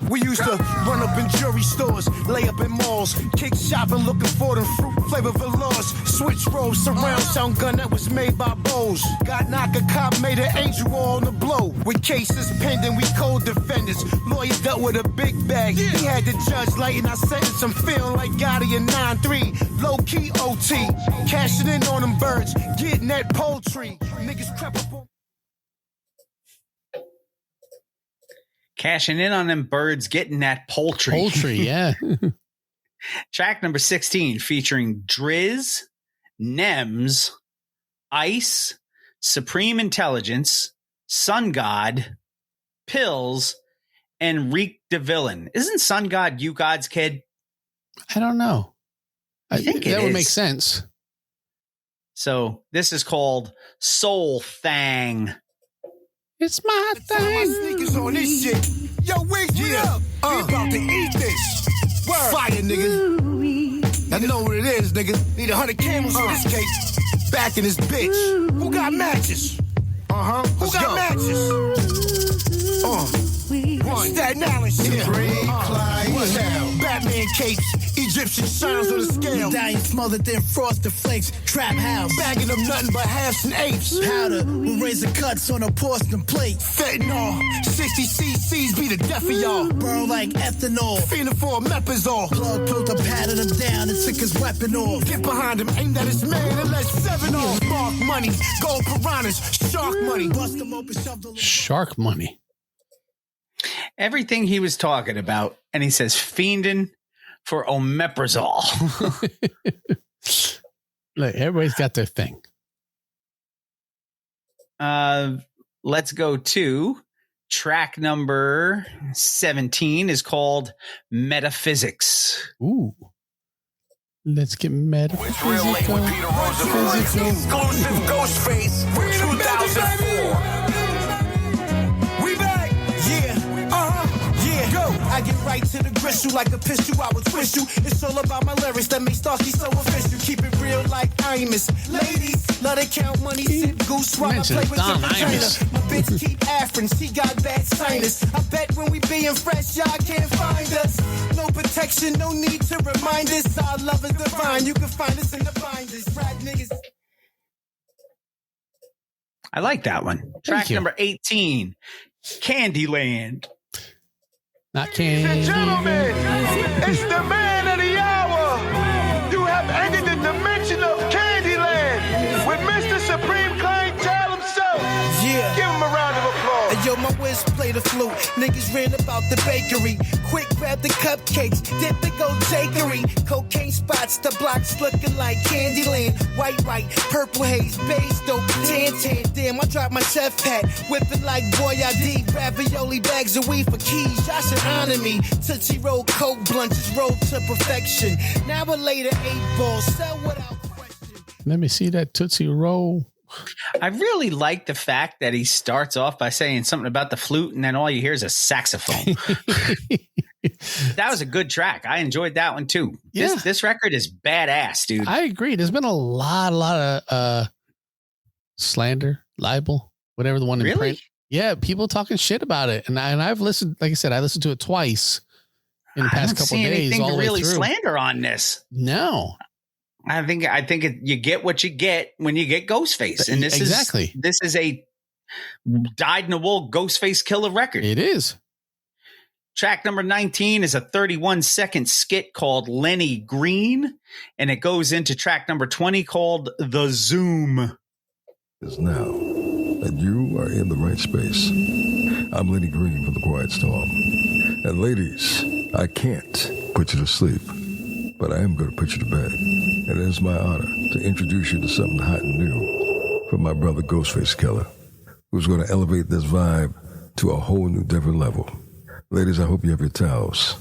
We used to run up in jewelry stores, lay up in malls, kick shopping looking for them fruit flavor velours. Switch rolls, surround sound gun that was made by Bose. Got knocked a cop, made an angel on the blow. With cases pending, we co-defendants. Lawyer dealt with a big bag. He had the judge lighting our sentence. I'm feeling like Gotti in 9-3. Low-key OT. Cashing in on them birds, getting that poultry. Niggas crept up on... Cashing in on them birds, getting that poultry. Poultry, yeah. Track number 16 featuring Driz, Nems, Ice, Supreme Intelligence, Sun God, Pills, and Reek DeVillain. Isn't Sun God you God's kid? I don't know. I think that it would is. make sense. So this is called Soul Thang. It's my thing. My sneakers on this shit. Yo, wait, what up? We about to eat this. Word. Fire, nigga. I know what it is, nigga. Need 100 camels in this case. Back in this bitch. Who got matches? Who got matches? Staten Island shit. Batman capes. Egyptian sounds on the scale. Dying smothered in frosted flakes. Trap house. Bagging them nothing but halves and apes. Powder with razor cuts on a porcelain plate. Fentanyl. 60 cc's be the death of y'all. Burn like ethanol. Feeling for a mepazole. Plug filter patted him down and took his weapon off. Get behind him, aimed at his man and let 7 off. Spark money. Gold piranhas. Shark money. Bust him open, shoved the Shark money. Everything he was talking about, and he says fiending for omeprazole. Look, everybody's got their thing. Let's go to track number 17 is called Metaphysics. Ooh. Let's get metaphysical. It's real late with Peter Rosenberg. Exclusive Ghostface 2004. We back. Yeah. Yeah. Go. I get right to the gristle like a pistol. I will twist you. It's all about my lyrics that make Starsky so official. Keep it real like Imus. Ladies, let it count money. Sip goose while I play with Don your vagina. Imus. My bitch keep affrin'. She got bad sinus. I bet when we being fresh, y'all can't find us. No protection, no need to remind us. Our love is divine. You can find us in the binders. Rap niggas. I like that one. Track number 18, Candyland. Not Ladies and Candy. gentlemen, it's the man of the hour. You have entered the dimension of Candyland with Mr. Supreme Clientele himself. Yeah. Give him a round of applause. Hey, yo, my whiz play the flute. Niggas ran about the bakery. Quick grab the cupcakes. Dip the go takery. Cocaine spots, the blocks looking like Candyland. White, purple haze, beige, dope, tan. Damn, I dropped my chef hat. Whipping like boy ID. Ravioli bags of weed for keys. Y'all should honor me. Tootsie Roll, Coke blunts is rolled to perfection. Now a later 8 balls. Sell without question. Let me see that Tootsie Roll. I really like the fact that he starts off by saying something about the flute and then all you hear is a saxophone. That was a good track. I enjoyed that one too. Yeah. This record is badass, dude. I agree. There's been a lot of slander, libel, whatever the one in Really? print. Yeah, people talking shit about it. And I've listened, like I said, I listened to it twice in the past couple of days. Anything all to the way really through. slander on this. No. I think you get what you get when you get Ghostface, and this is a dyed-in-the-wool Ghostface killer record. It is. Track number 19 is a 31-second skit called Lenny Green, and it goes into track number 20 called The Zoom. Is now, and you are in the right space. I'm Lenny Green from The Quiet Storm. And ladies, I can't put you to sleep, but I am going to put you to bed. And it is my honor to introduce you to something hot and new from my brother Ghostface Killer, who's going to elevate this vibe to a whole new different level. Ladies, I hope you have your towels.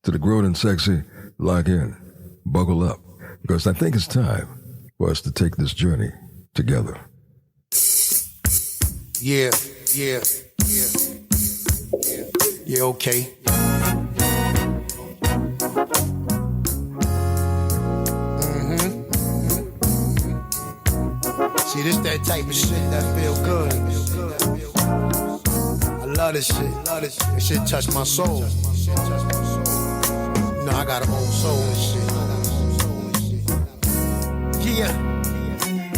To the grown and sexy, lock in, buckle up, because I think it's time for us to take this journey together. Yeah, okay. See, this that type of shit that feel good. I love this shit. This shit touch my soul. You know, I got an old soul and shit. Yeah.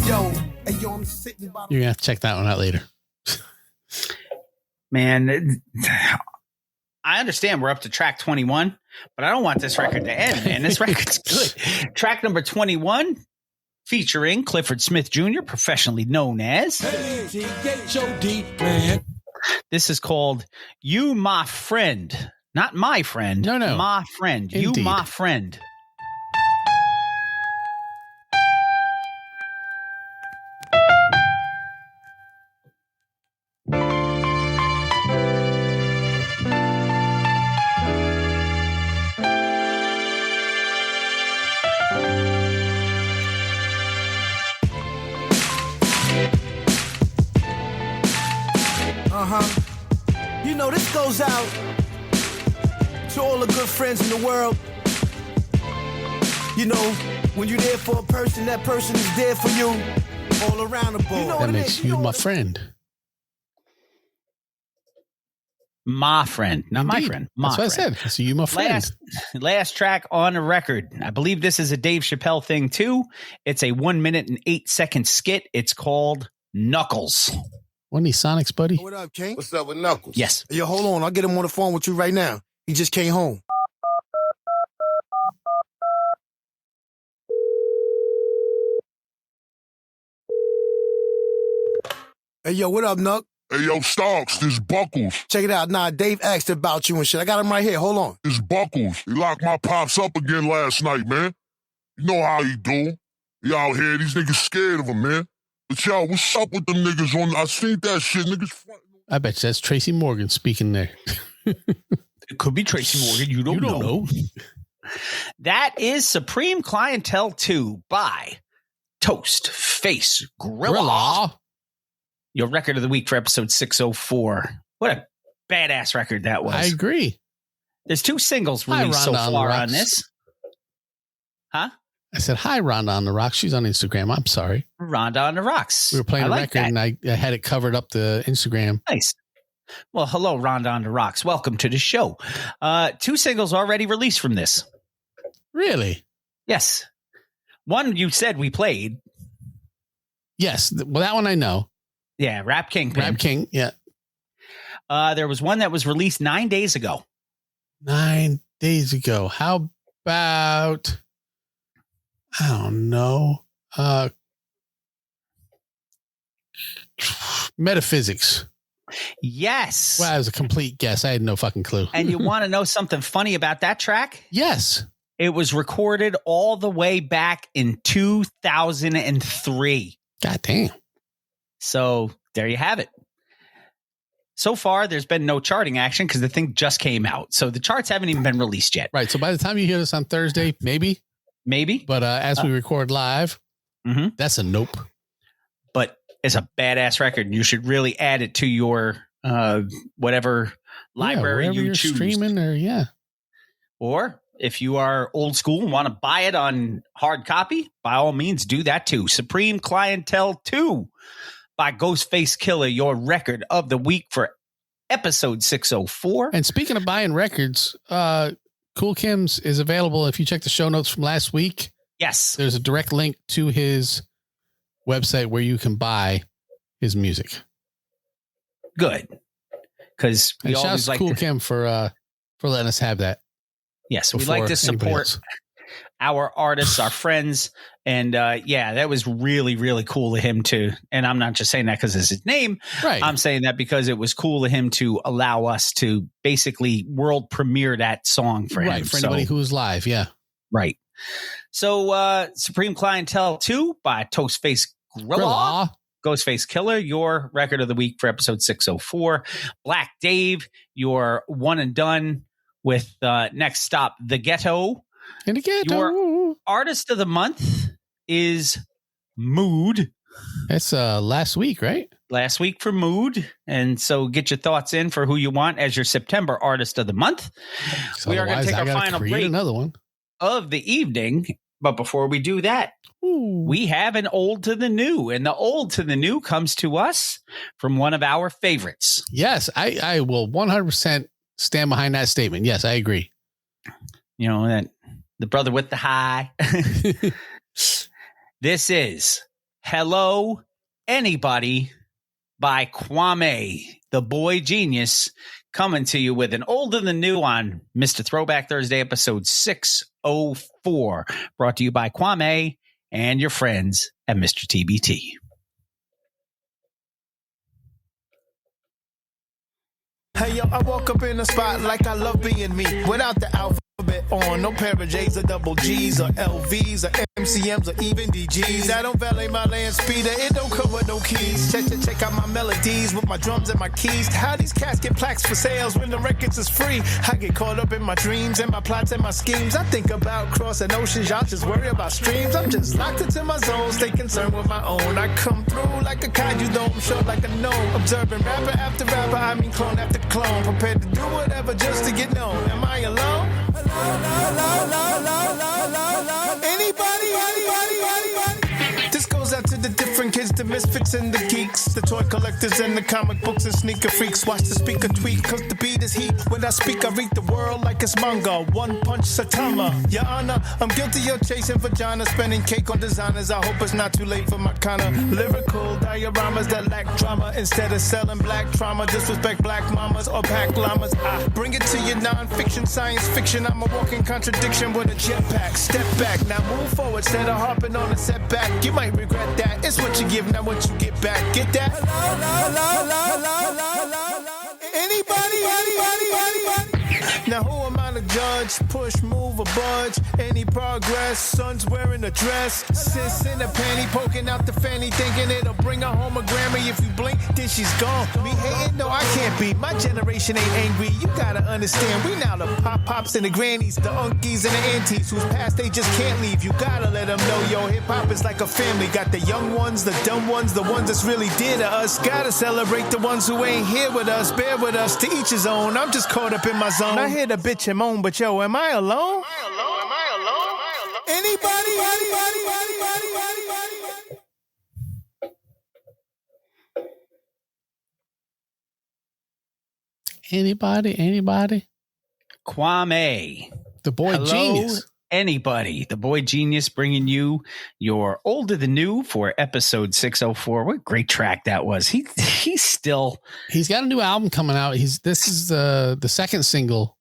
Yo, hey, yo, I'm sitting by You're going to have to check that one out later. Man, I understand we're up to track 21, but I don't want this record to end, man. This record's good. Track number 21, featuring Clifford Smith Jr., professionally known as H-E-H-O-D, man. This is called You My Friend. Not my friend. No. My friend. Indeed. You My Friend. You know, this goes out to all the good friends in the world. You know, when you're there for a person, that person is there for you all around the board. You know That what it makes is. you my friend. My friend. Not my Indeed. friend. My That's what friend. I said. So you my friend. Last track on the record. I believe this is a Dave Chappelle thing too. It's a 1 minute and 8 second skit. It's called Knuckles. Wasn't he Sonic's buddy? What up, King? What's up with Knuckles? Yes. Yo, hold on. I'll get him on the phone with you right now. He just came home. Hey, yo, what up, Nuck? Hey, yo, Starks, this Buckles. Check it out. Nah, Dave asked about you and shit. I got him right here. Hold on. This Buckles. He locked my pops up again last night, man. You know how he do. He out here, these niggas scared of him, man. But yo, what's up with them niggas on? I seen that shit, niggas. I bet you that's Tracy Morgan speaking there. It could be Tracy Morgan. You don't know. That is Supreme Clientele 2 by Toast Face Gorilla. Your record of the week for episode 604. What a badass record that was. I agree. There's 2 singles released so far on this. Huh? I said, hi, Rhonda on the Rocks. She's on Instagram. I'm sorry. Rhonda on the Rocks. We were playing a record that. and I had it covered up the Instagram. Nice. Well, hello, Rhonda on the Rocks. Welcome to the show. 2 singles already released from this. Really? Yes. One you said we played. Yes. Well, that one I know. Yeah, Rap King. Rap King, yeah. There was one that was released 9 days ago. 9 days ago. How about, I don't know, Metaphysics. Yes. Well, that was a complete guess. I had no fucking clue. And you want to know something funny about that track? Yes. It was recorded all the way back in 2003. God damn. So there you have it. So far, there's been no charting action because the thing just came out. So the charts haven't even been released yet. Right. So by the time you hear this on Thursday, maybe. But as we record live, that's a nope. But it's a badass record. And you should really add it to your whatever library you choose. Streaming Or if you are old school and want to buy it on hard copy, by all means, do that too. Supreme Clientele 2 by Ghostface Killah, your record of the week for episode 604. And speaking of buying records, Cool Kim's is available. If you check the show notes from last week, yes, there's a direct link to his website where you can buy his music. Good. Because we always always like Cool Kim for letting us have that. Yes, we like to support our artists, our friends. And that was really, really cool of him to, and I'm not just saying that because it's his name. Right. I'm saying that because it was cool of him to allow us to basically world premiere that song for him. Right, for anybody who was live, yeah. Right. So Supreme Clientele 2 by Toastface Gorilla. Ghostface Killah, your record of the week for episode 604. Black Dave, your one and done with next stop, The Ghetto. In the Ghetto. Your artist of the month is Mood. That's last week, right? Last week for Mood. And so get your thoughts in for who you want as your September artist of the month. We are going to take our final break another one of the evening. But before we do that, we have an old to the new. And the old to the new comes to us from one of our favorites. Yes, I will 100% stand behind that statement. Yes, I agree. You know, that the brother with the high. This is Hello Anybody by Kwame, the boy genius, coming to you with an old and the new on Mr. Throwback Thursday, episode 604, brought to you by Kwame and your friends at Mr. TBT. Hey yo, I woke up in a spot like I love being me, without the alphabet on, no pair of J's or double G's or LVs or MCMs or even DGs. I don't valet my land speeder, it don't come with no keys. Check out my melodies with my drums and my keys. How these cats get plaques for sales when the records is free? I get caught up in my dreams and my plots and my schemes. I think about crossing oceans, y'all just worry about streams. I'm just locked into my zone, stay concerned with my own. I come through like a kaiju dome, short like a gnome. Observing rapper after rapper, I mean clone after clone. Prepared to do whatever just to get known. Am I alone? Anybody? This goes out to the different kids, the misfits and the geeks, the toy collectors and the comic books and sneaker freaks. Watch the speaker tweak, cause the beat is heat. When I speak, I read the world like it's manga. One punch Satama. Your Honor, I'm guilty of chasing vagina, spending cake on designers. I hope it's not too late for my kind of lyrical dioramas that lack drama. Instead of selling black trauma, disrespect black mamas or pack llamas. I bring it to your non-fiction, science fiction. I'm a walking contradiction with a jetpack. Step back, now move forward instead of harping on a setback. You might regret that. It's what you give, not what you get back. Get that? Anybody? Now who am I to judge, push, move, or budge. Any progress, son's wearing a dress. Sis in a panty, poking out the fanny, thinking it'll bring her home a Grammy. If you blink, then she's gone. Me hating? No, I can't be. My generation ain't angry. You gotta understand. We now the pop-pops and the grannies, the unkies and the aunties, whose past they just can't leave. You gotta let them know, yo, hip-hop is like a family. Got the young ones, the dumb ones, the ones that's really dear to us. Gotta celebrate the ones who ain't here with us. Bear with us, to each his own. I'm just caught up in my zone. I hear the bitch and moan, but yo, am I alone? Anybody? Anybody? Kwame. The boy Hello, genius. Anybody. The boy genius bringing you your Older Than New for episode 604. What a great track that was. He's got a new album coming out. This is the second single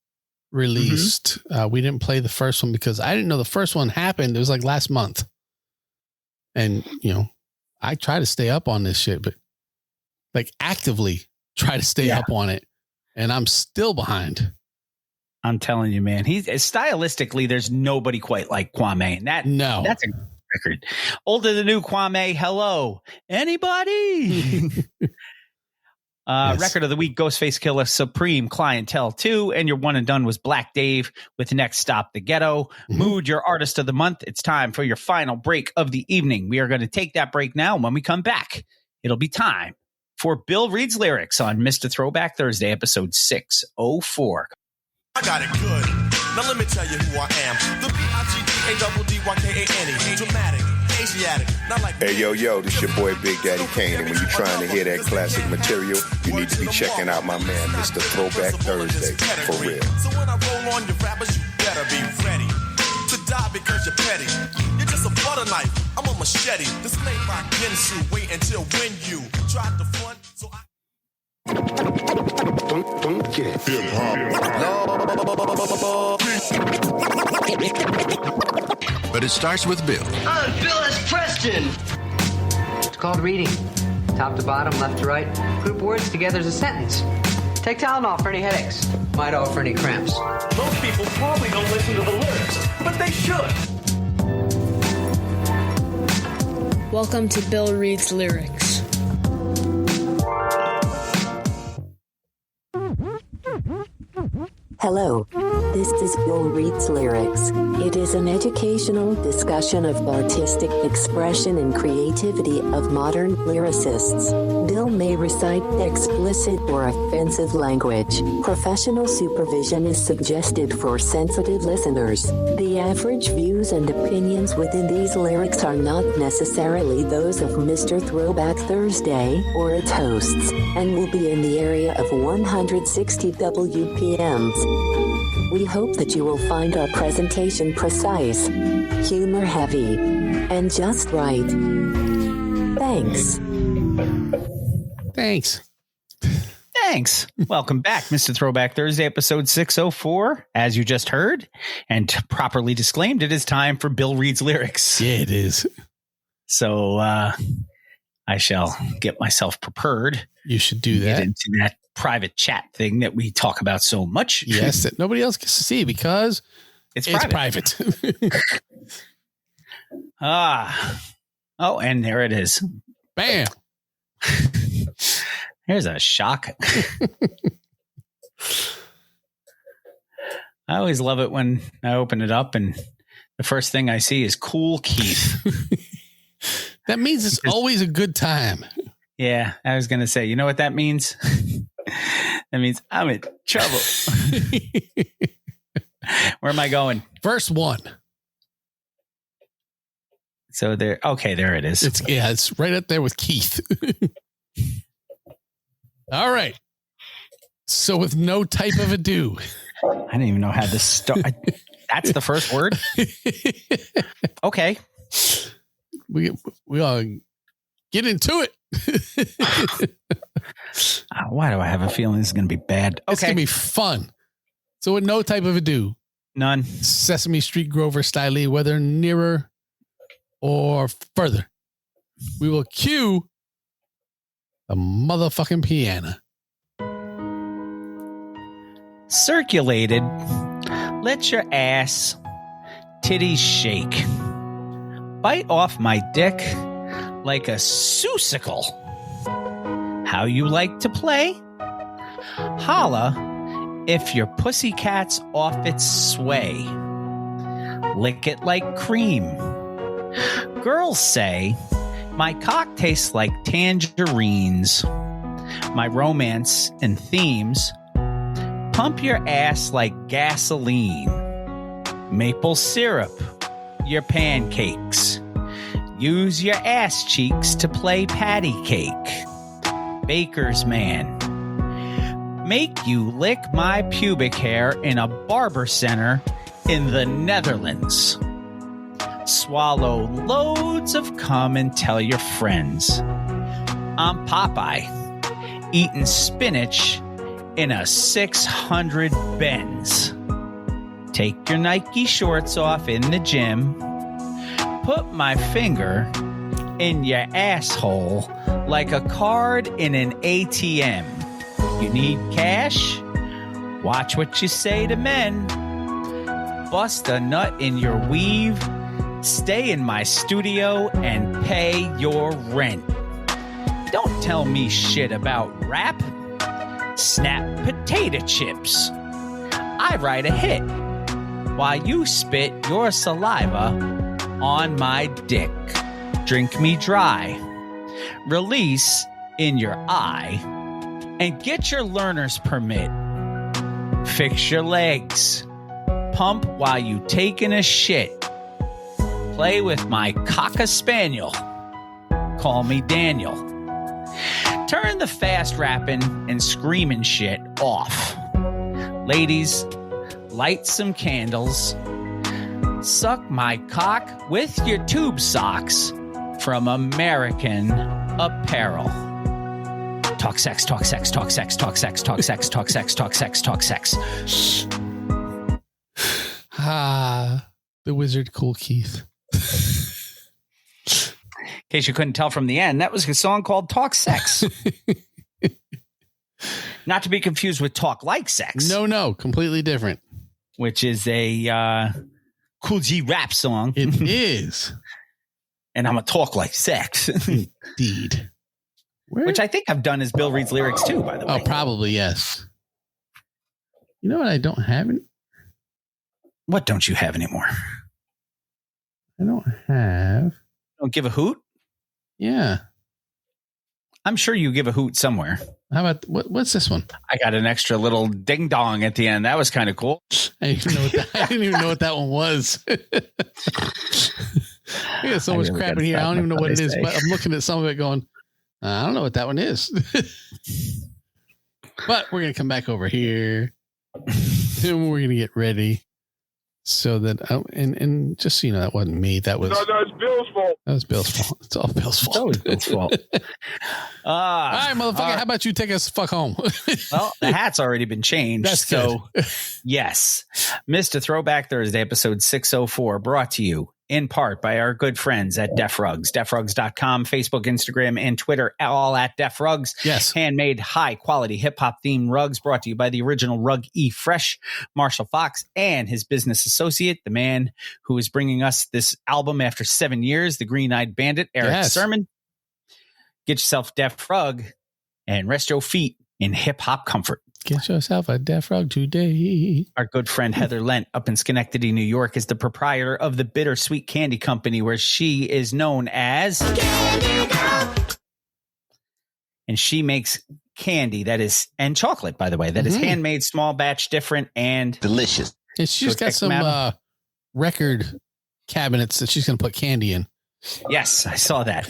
released. We didn't play the first one because I didn't know the first one happened. It was like last month. And, you know, I try to stay up on this shit, but like actively try to stay up on it. And I'm still behind. I'm telling you, man, he's stylistically, there's nobody quite like Kwame. And that's a record. Older Than New Kwame. Hello, anybody? Record of the week, Ghostface Killer, Supreme Clientele 2, and your one and done was Black Dave with Next Stop, The Ghetto. Mood, your artist of the month. It's time for your final break of the evening. We are going to take that break now. When we come back, it'll be time for Bill Reads Lyrics on Mr. Throwback Thursday, episode 604. I got it good. Now let me tell you who I am. The B-I-G-D-A-D-D-Y-K-A-N-E. Dramatic, Asiatic, not like... Hey, yo, this your boy Big Daddy Kane, and when you're trying to hear that classic material, you need to be checking out my man, Mr. Throwback Thursday, for real. So when I roll on your rappers, you better be ready to die because you're petty. You're just a butter knife. I'm a machete. This ain't my Gensu. Wait until when you try to front. So I... Don't get But it starts with Bill. I'm Bill S. Preston. It's called reading. Top to bottom, left to right. Group words together as a sentence. Take Tylenol for any headaches. Midol for any cramps. Most people probably don't listen to the lyrics, but they should. Welcome to Bill Reads Lyrics. Hello. This is Bill Reads Lyrics. It is an educational discussion of artistic expression and creativity of modern lyricists. Bill may recite explicit or offensive language. Professional supervision is suggested for sensitive listeners. The average views and opinions within these lyrics are not necessarily those of Mr. Throwback Thursday or its hosts, and will be in the area of 160 WPMs. We hope that you will find our presentation precise, humor heavy, and just right. Thanks. Welcome back, Mr. Throwback Thursday, episode 604. As you just heard and properly disclaimed, it is time for Bill Reads Lyrics. Yeah, it is. So I shall get myself prepared. You should do that. Get into that private chat thing that we talk about so much. Yes, that nobody else gets to see because it's private. Oh, and there it is. Bam. Here's a shock. I always love it when I open it up and the first thing I see is Cool Keith. That means it's always a good time. Yeah, I was going to say, you know what that means? That means I'm in trouble. Where am I going? Verse 1. So there. Okay, there it is. It's right up there with Keith. All right. So with no type of ado. I didn't even know how to start. That's the first word. Okay. We all get into it. Why do I have a feeling this is going to be bad? Okay. It's going to be fun. So with no type of ado. None. Sesame Street Grover style, whether nearer or further. We will cue a motherfucking piano. Circulated Let your ass titties shake. Bite off my dick like a susicle. How you like to play? Holla if your pussycat's off its sway. Lick it like cream. Girls say my cock tastes like tangerines. My romance and themes: pump your ass like gasoline. Maple syrup, your pancakes. Use your ass cheeks to play patty cake. Baker's man. Make you lick my pubic hair in a barber center in the Netherlands. Swallow loads of cum and tell your friends. I'm Popeye, eating spinach in a 600 Benz. Take your Nike shorts off in the gym. Put my finger in your asshole like a card in an ATM. You need cash? Watch what you say to men. Bust a nut in your weave. Stay in my studio and pay your rent. Don't tell me shit about rap. Snap potato chips. I write a hit while you spit your saliva on my dick. Drink me dry. Release in your eye. And get your learner's permit. Fix your legs. Pump while you taking a shit. Play with my cocker spaniel. Call me Daniel. Turn the fast rapping and screaming shit off. Ladies, light some candles. Suck my cock with your tube socks from American Apparel. Talk sex, talk sex, talk sex, talk sex, talk sex, talk sex, talk sex, talk sex. Ah, the wizard Cool Keith. In case you couldn't tell from the end, that was a song called Talk Sex. Not to be confused with Talk Like Sex. No, completely different. Which is a Cool G rap song. It is. And I'm a talk like sex. Indeed. Which I think I've done as Bill Reads lyrics too, by the way. Oh, probably, yes. You know what I don't have? What don't you have anymore? I don't have. Don't give a hoot? Yeah. I'm sure you give a hoot somewhere. How about, what's this one? I got an extra little ding dong at the end. That was kind of cool. I didn't even know what that one was. We got so much crap in here. I don't even know what it is, but I'm looking at some of it going, I don't know what that one is. But we're going to come back over here and we're going to get ready so that, and just so you know, that wasn't me. That was, No, that's Bill's fault. That was Bill's fault. It's all Bill's fault. It's always Bill's fault. All right, motherfucker. How about you take us fuck home? Well, the hat's already been changed. That's so, yes. Mr. Throwback Thursday, episode 604, brought to you in part by our good friends at Def Rugs. DefRugs.com, Facebook, Instagram, and Twitter, all at Def Rugs. Yes. Handmade, high-quality hip-hop themed rugs brought to you by the original Rug E Fresh, Marshall Fox, and his business associate, the man who is bringing us this album after 7 years, the Green-Eyed Bandit, Erick Sermon. Get yourself a Def Rug and rest your feet in hip-hop comfort. Get yourself a Def Rug today. Our good friend Heather Lent up in Schenectady, New York, is the proprietor of the Bittersweet Candy Company, where she is known as Candy Girl. And she makes candy that is, and chocolate, by the way, that is handmade, small batch, different, and delicious. And she's got some record cabinets that she's going to put candy in. Yes, I saw that.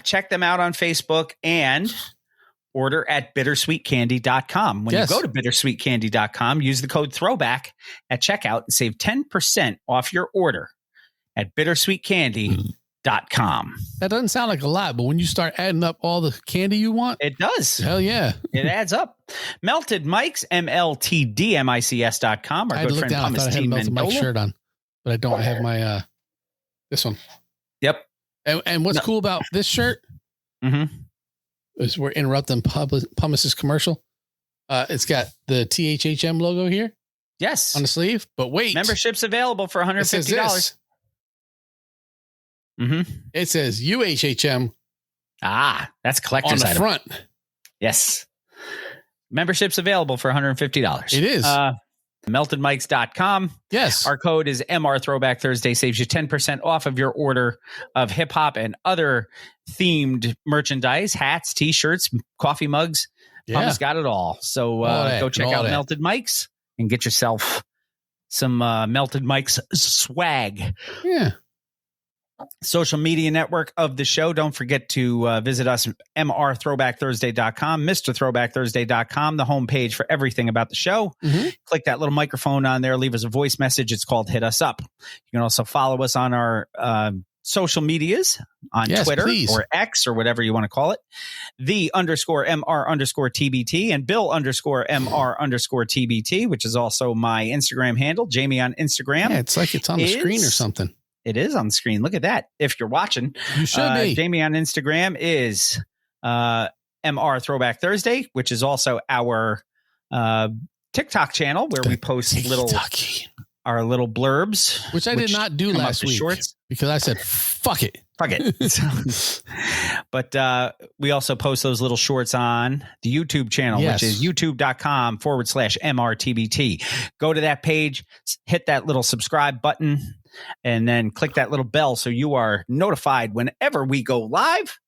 Check them out on Facebook and order at bittersweetcandy.com. When you go to bittersweetcandy.com, use the code throwback at checkout and save 10% off your order at bittersweetcandy.com. That doesn't sound like a lot, but when you start adding up all the candy you want, it does. Hell yeah. It adds up. Melted Mike's, MLTDMICS.com. Our good friend down, Thomas I thought I had a Melted Mike Mendola. shirt on, but I don't have my, this one. Yep. And what's cool about this shirt is we're interrupting Pumice's commercial. It's got the THHM logo here. Yes. On the sleeve. But wait. Membership's available for $150. It says UHHM. That's collector's on the item. front. Yes. Membership's available for $150. It is. meltedmics.com. Yes. Our code is MR Throwback Thursday, saves you 10% off of your order of hip hop and other themed merchandise, hats, t-shirts, coffee mugs. Yeah. Mama's got it all. So go check out Melted Mics and get yourself some Melted Mics swag. Yeah. Social media network of the show. Don't forget to visit us at mrthrowbackthursday.com, mrthrowbackthursday.com, the homepage for everything about the show. Click that little microphone on there. Leave us a voice message. It's called Hit Us Up. You can also follow us on our social medias on Twitter or X or whatever you want to call it. _MR_TBT and Bill_MR_TBT, which is also my Instagram handle, Jamie on Instagram. Yeah, it's like it's on the screen or something. It is on the screen. Look at that. If you're watching, you should be. Jamie on Instagram is MR Throwback Thursday, which is also our TikTok channel where we post our little blurbs, which I did not do last week because I said, fuck it. Fuck it. But we also post those little shorts on the YouTube channel, which is youtube.com/MRTBT. Go to that page, hit that little subscribe button, and then click that little bell so you are notified whenever we go live,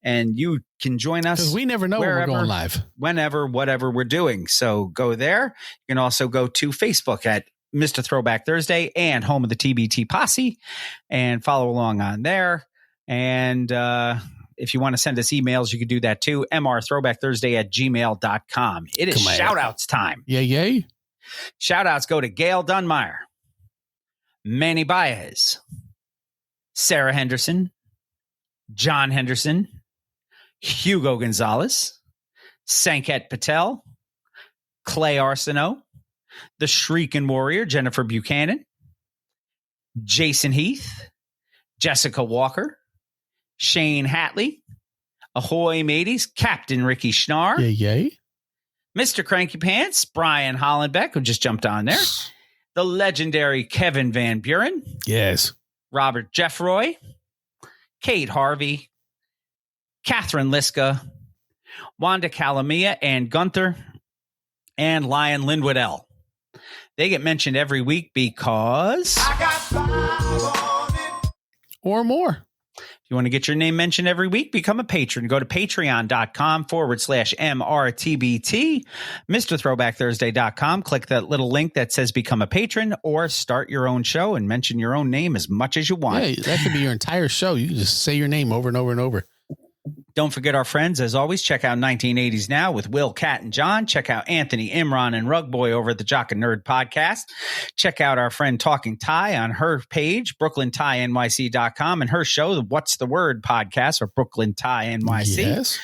and you can join us. Because we never know when we're going live. Whenever, whatever we're doing. So go there. You can also go to Facebook at Mr. Throwback Thursday and home of the TBT Posse and follow along on there. And if you want to send us emails, you can do that too. mrthrowbackthursday@gmail.com. It is shout outs time. Yay. Shout outs go to Gail Dunmeyer, Manny Baez, Sarah Henderson, John Henderson, Hugo Gonzalez, Sanket Patel, Clay Arsenault, the Shrieking Warrior, Jennifer Buchanan, Jason Heath, Jessica Walker, Shane Hatley, Ahoy Mateys, Captain Ricky Schnarr, Yay. Mr. Cranky Pants, Brian Hollenbeck, who just jumped on there, the legendary Kevin Van Buren, yes, Robert Jeffroy, Kate Harvey, Catherine Liska, Wanda Calamia, and Gunther, and Lion Linwood L. They get mentioned every week because or more. If you want to get your name mentioned every week, become a patron. Go to patreon.com/MRTBT, MrThrowbackThursday.com. Click that little link that says become a patron or start your own show and mention your own name as much as you want. Yeah, that could be your entire show. You can just say your name over and over and over. Don't forget our friends. As always, check out 1980s Now with Will, Kat, and John. Check out Anthony, Imran, and Rug Boy over at the Jock and Nerd podcast. Check out our friend Talking Thai on her page, BrooklynThaiNYC.com, and her show, the What's the Word podcast, or Brooklyn Thai NYC. Yes.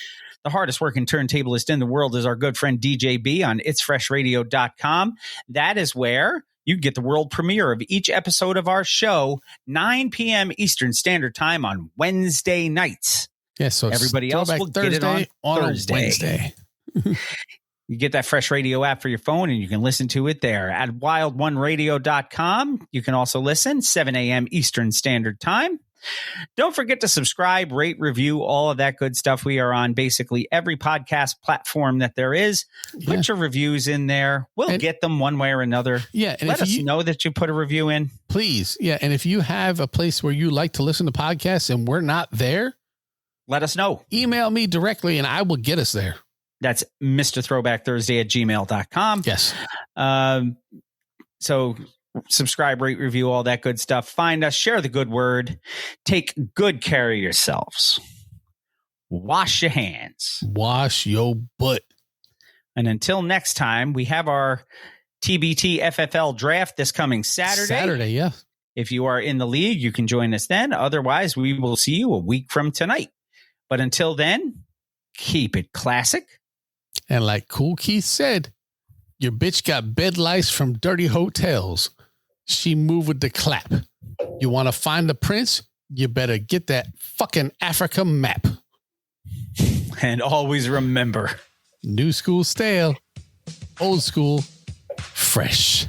The hardest working turntablist in the world is our good friend DJ B on It'sFreshRadio.com. That is where you get the world premiere of each episode of our show, 9 p.m. Eastern Standard Time on Wednesday nights. Yes, so everybody else will get it on Thursday. Wednesday. You get that Fresh Radio app for your phone, and you can listen to it there. At wild1radio.com, you can also listen 7 a.m. Eastern Standard Time. Don't forget to subscribe, rate, review, all of that good stuff. We are on basically every podcast platform that there is. Put your reviews in there. We'll get them one way or another. Yeah. And let us know that you put a review in. Please. Yeah. And if you have a place where you like to listen to podcasts and we're not there, let us know. Email me directly and I will get us there. That's MrThrowbackThursday@gmail.com. Yes. So subscribe, rate, review, all that good stuff. Find us, share the good word. Take good care of yourselves. Wash your hands. Wash your butt. And until next time, we have our TBT FFL draft this coming Saturday. Yeah. If you are in the league, you can join us then. Otherwise, we will see you a week from tonight. But until then, keep it classic. And like Cool Keith said, your bitch got bed lice from dirty hotels. She moved with the clap. You want to find the prince? You better get that fucking Africa map. And always remember, new school stale, old school fresh.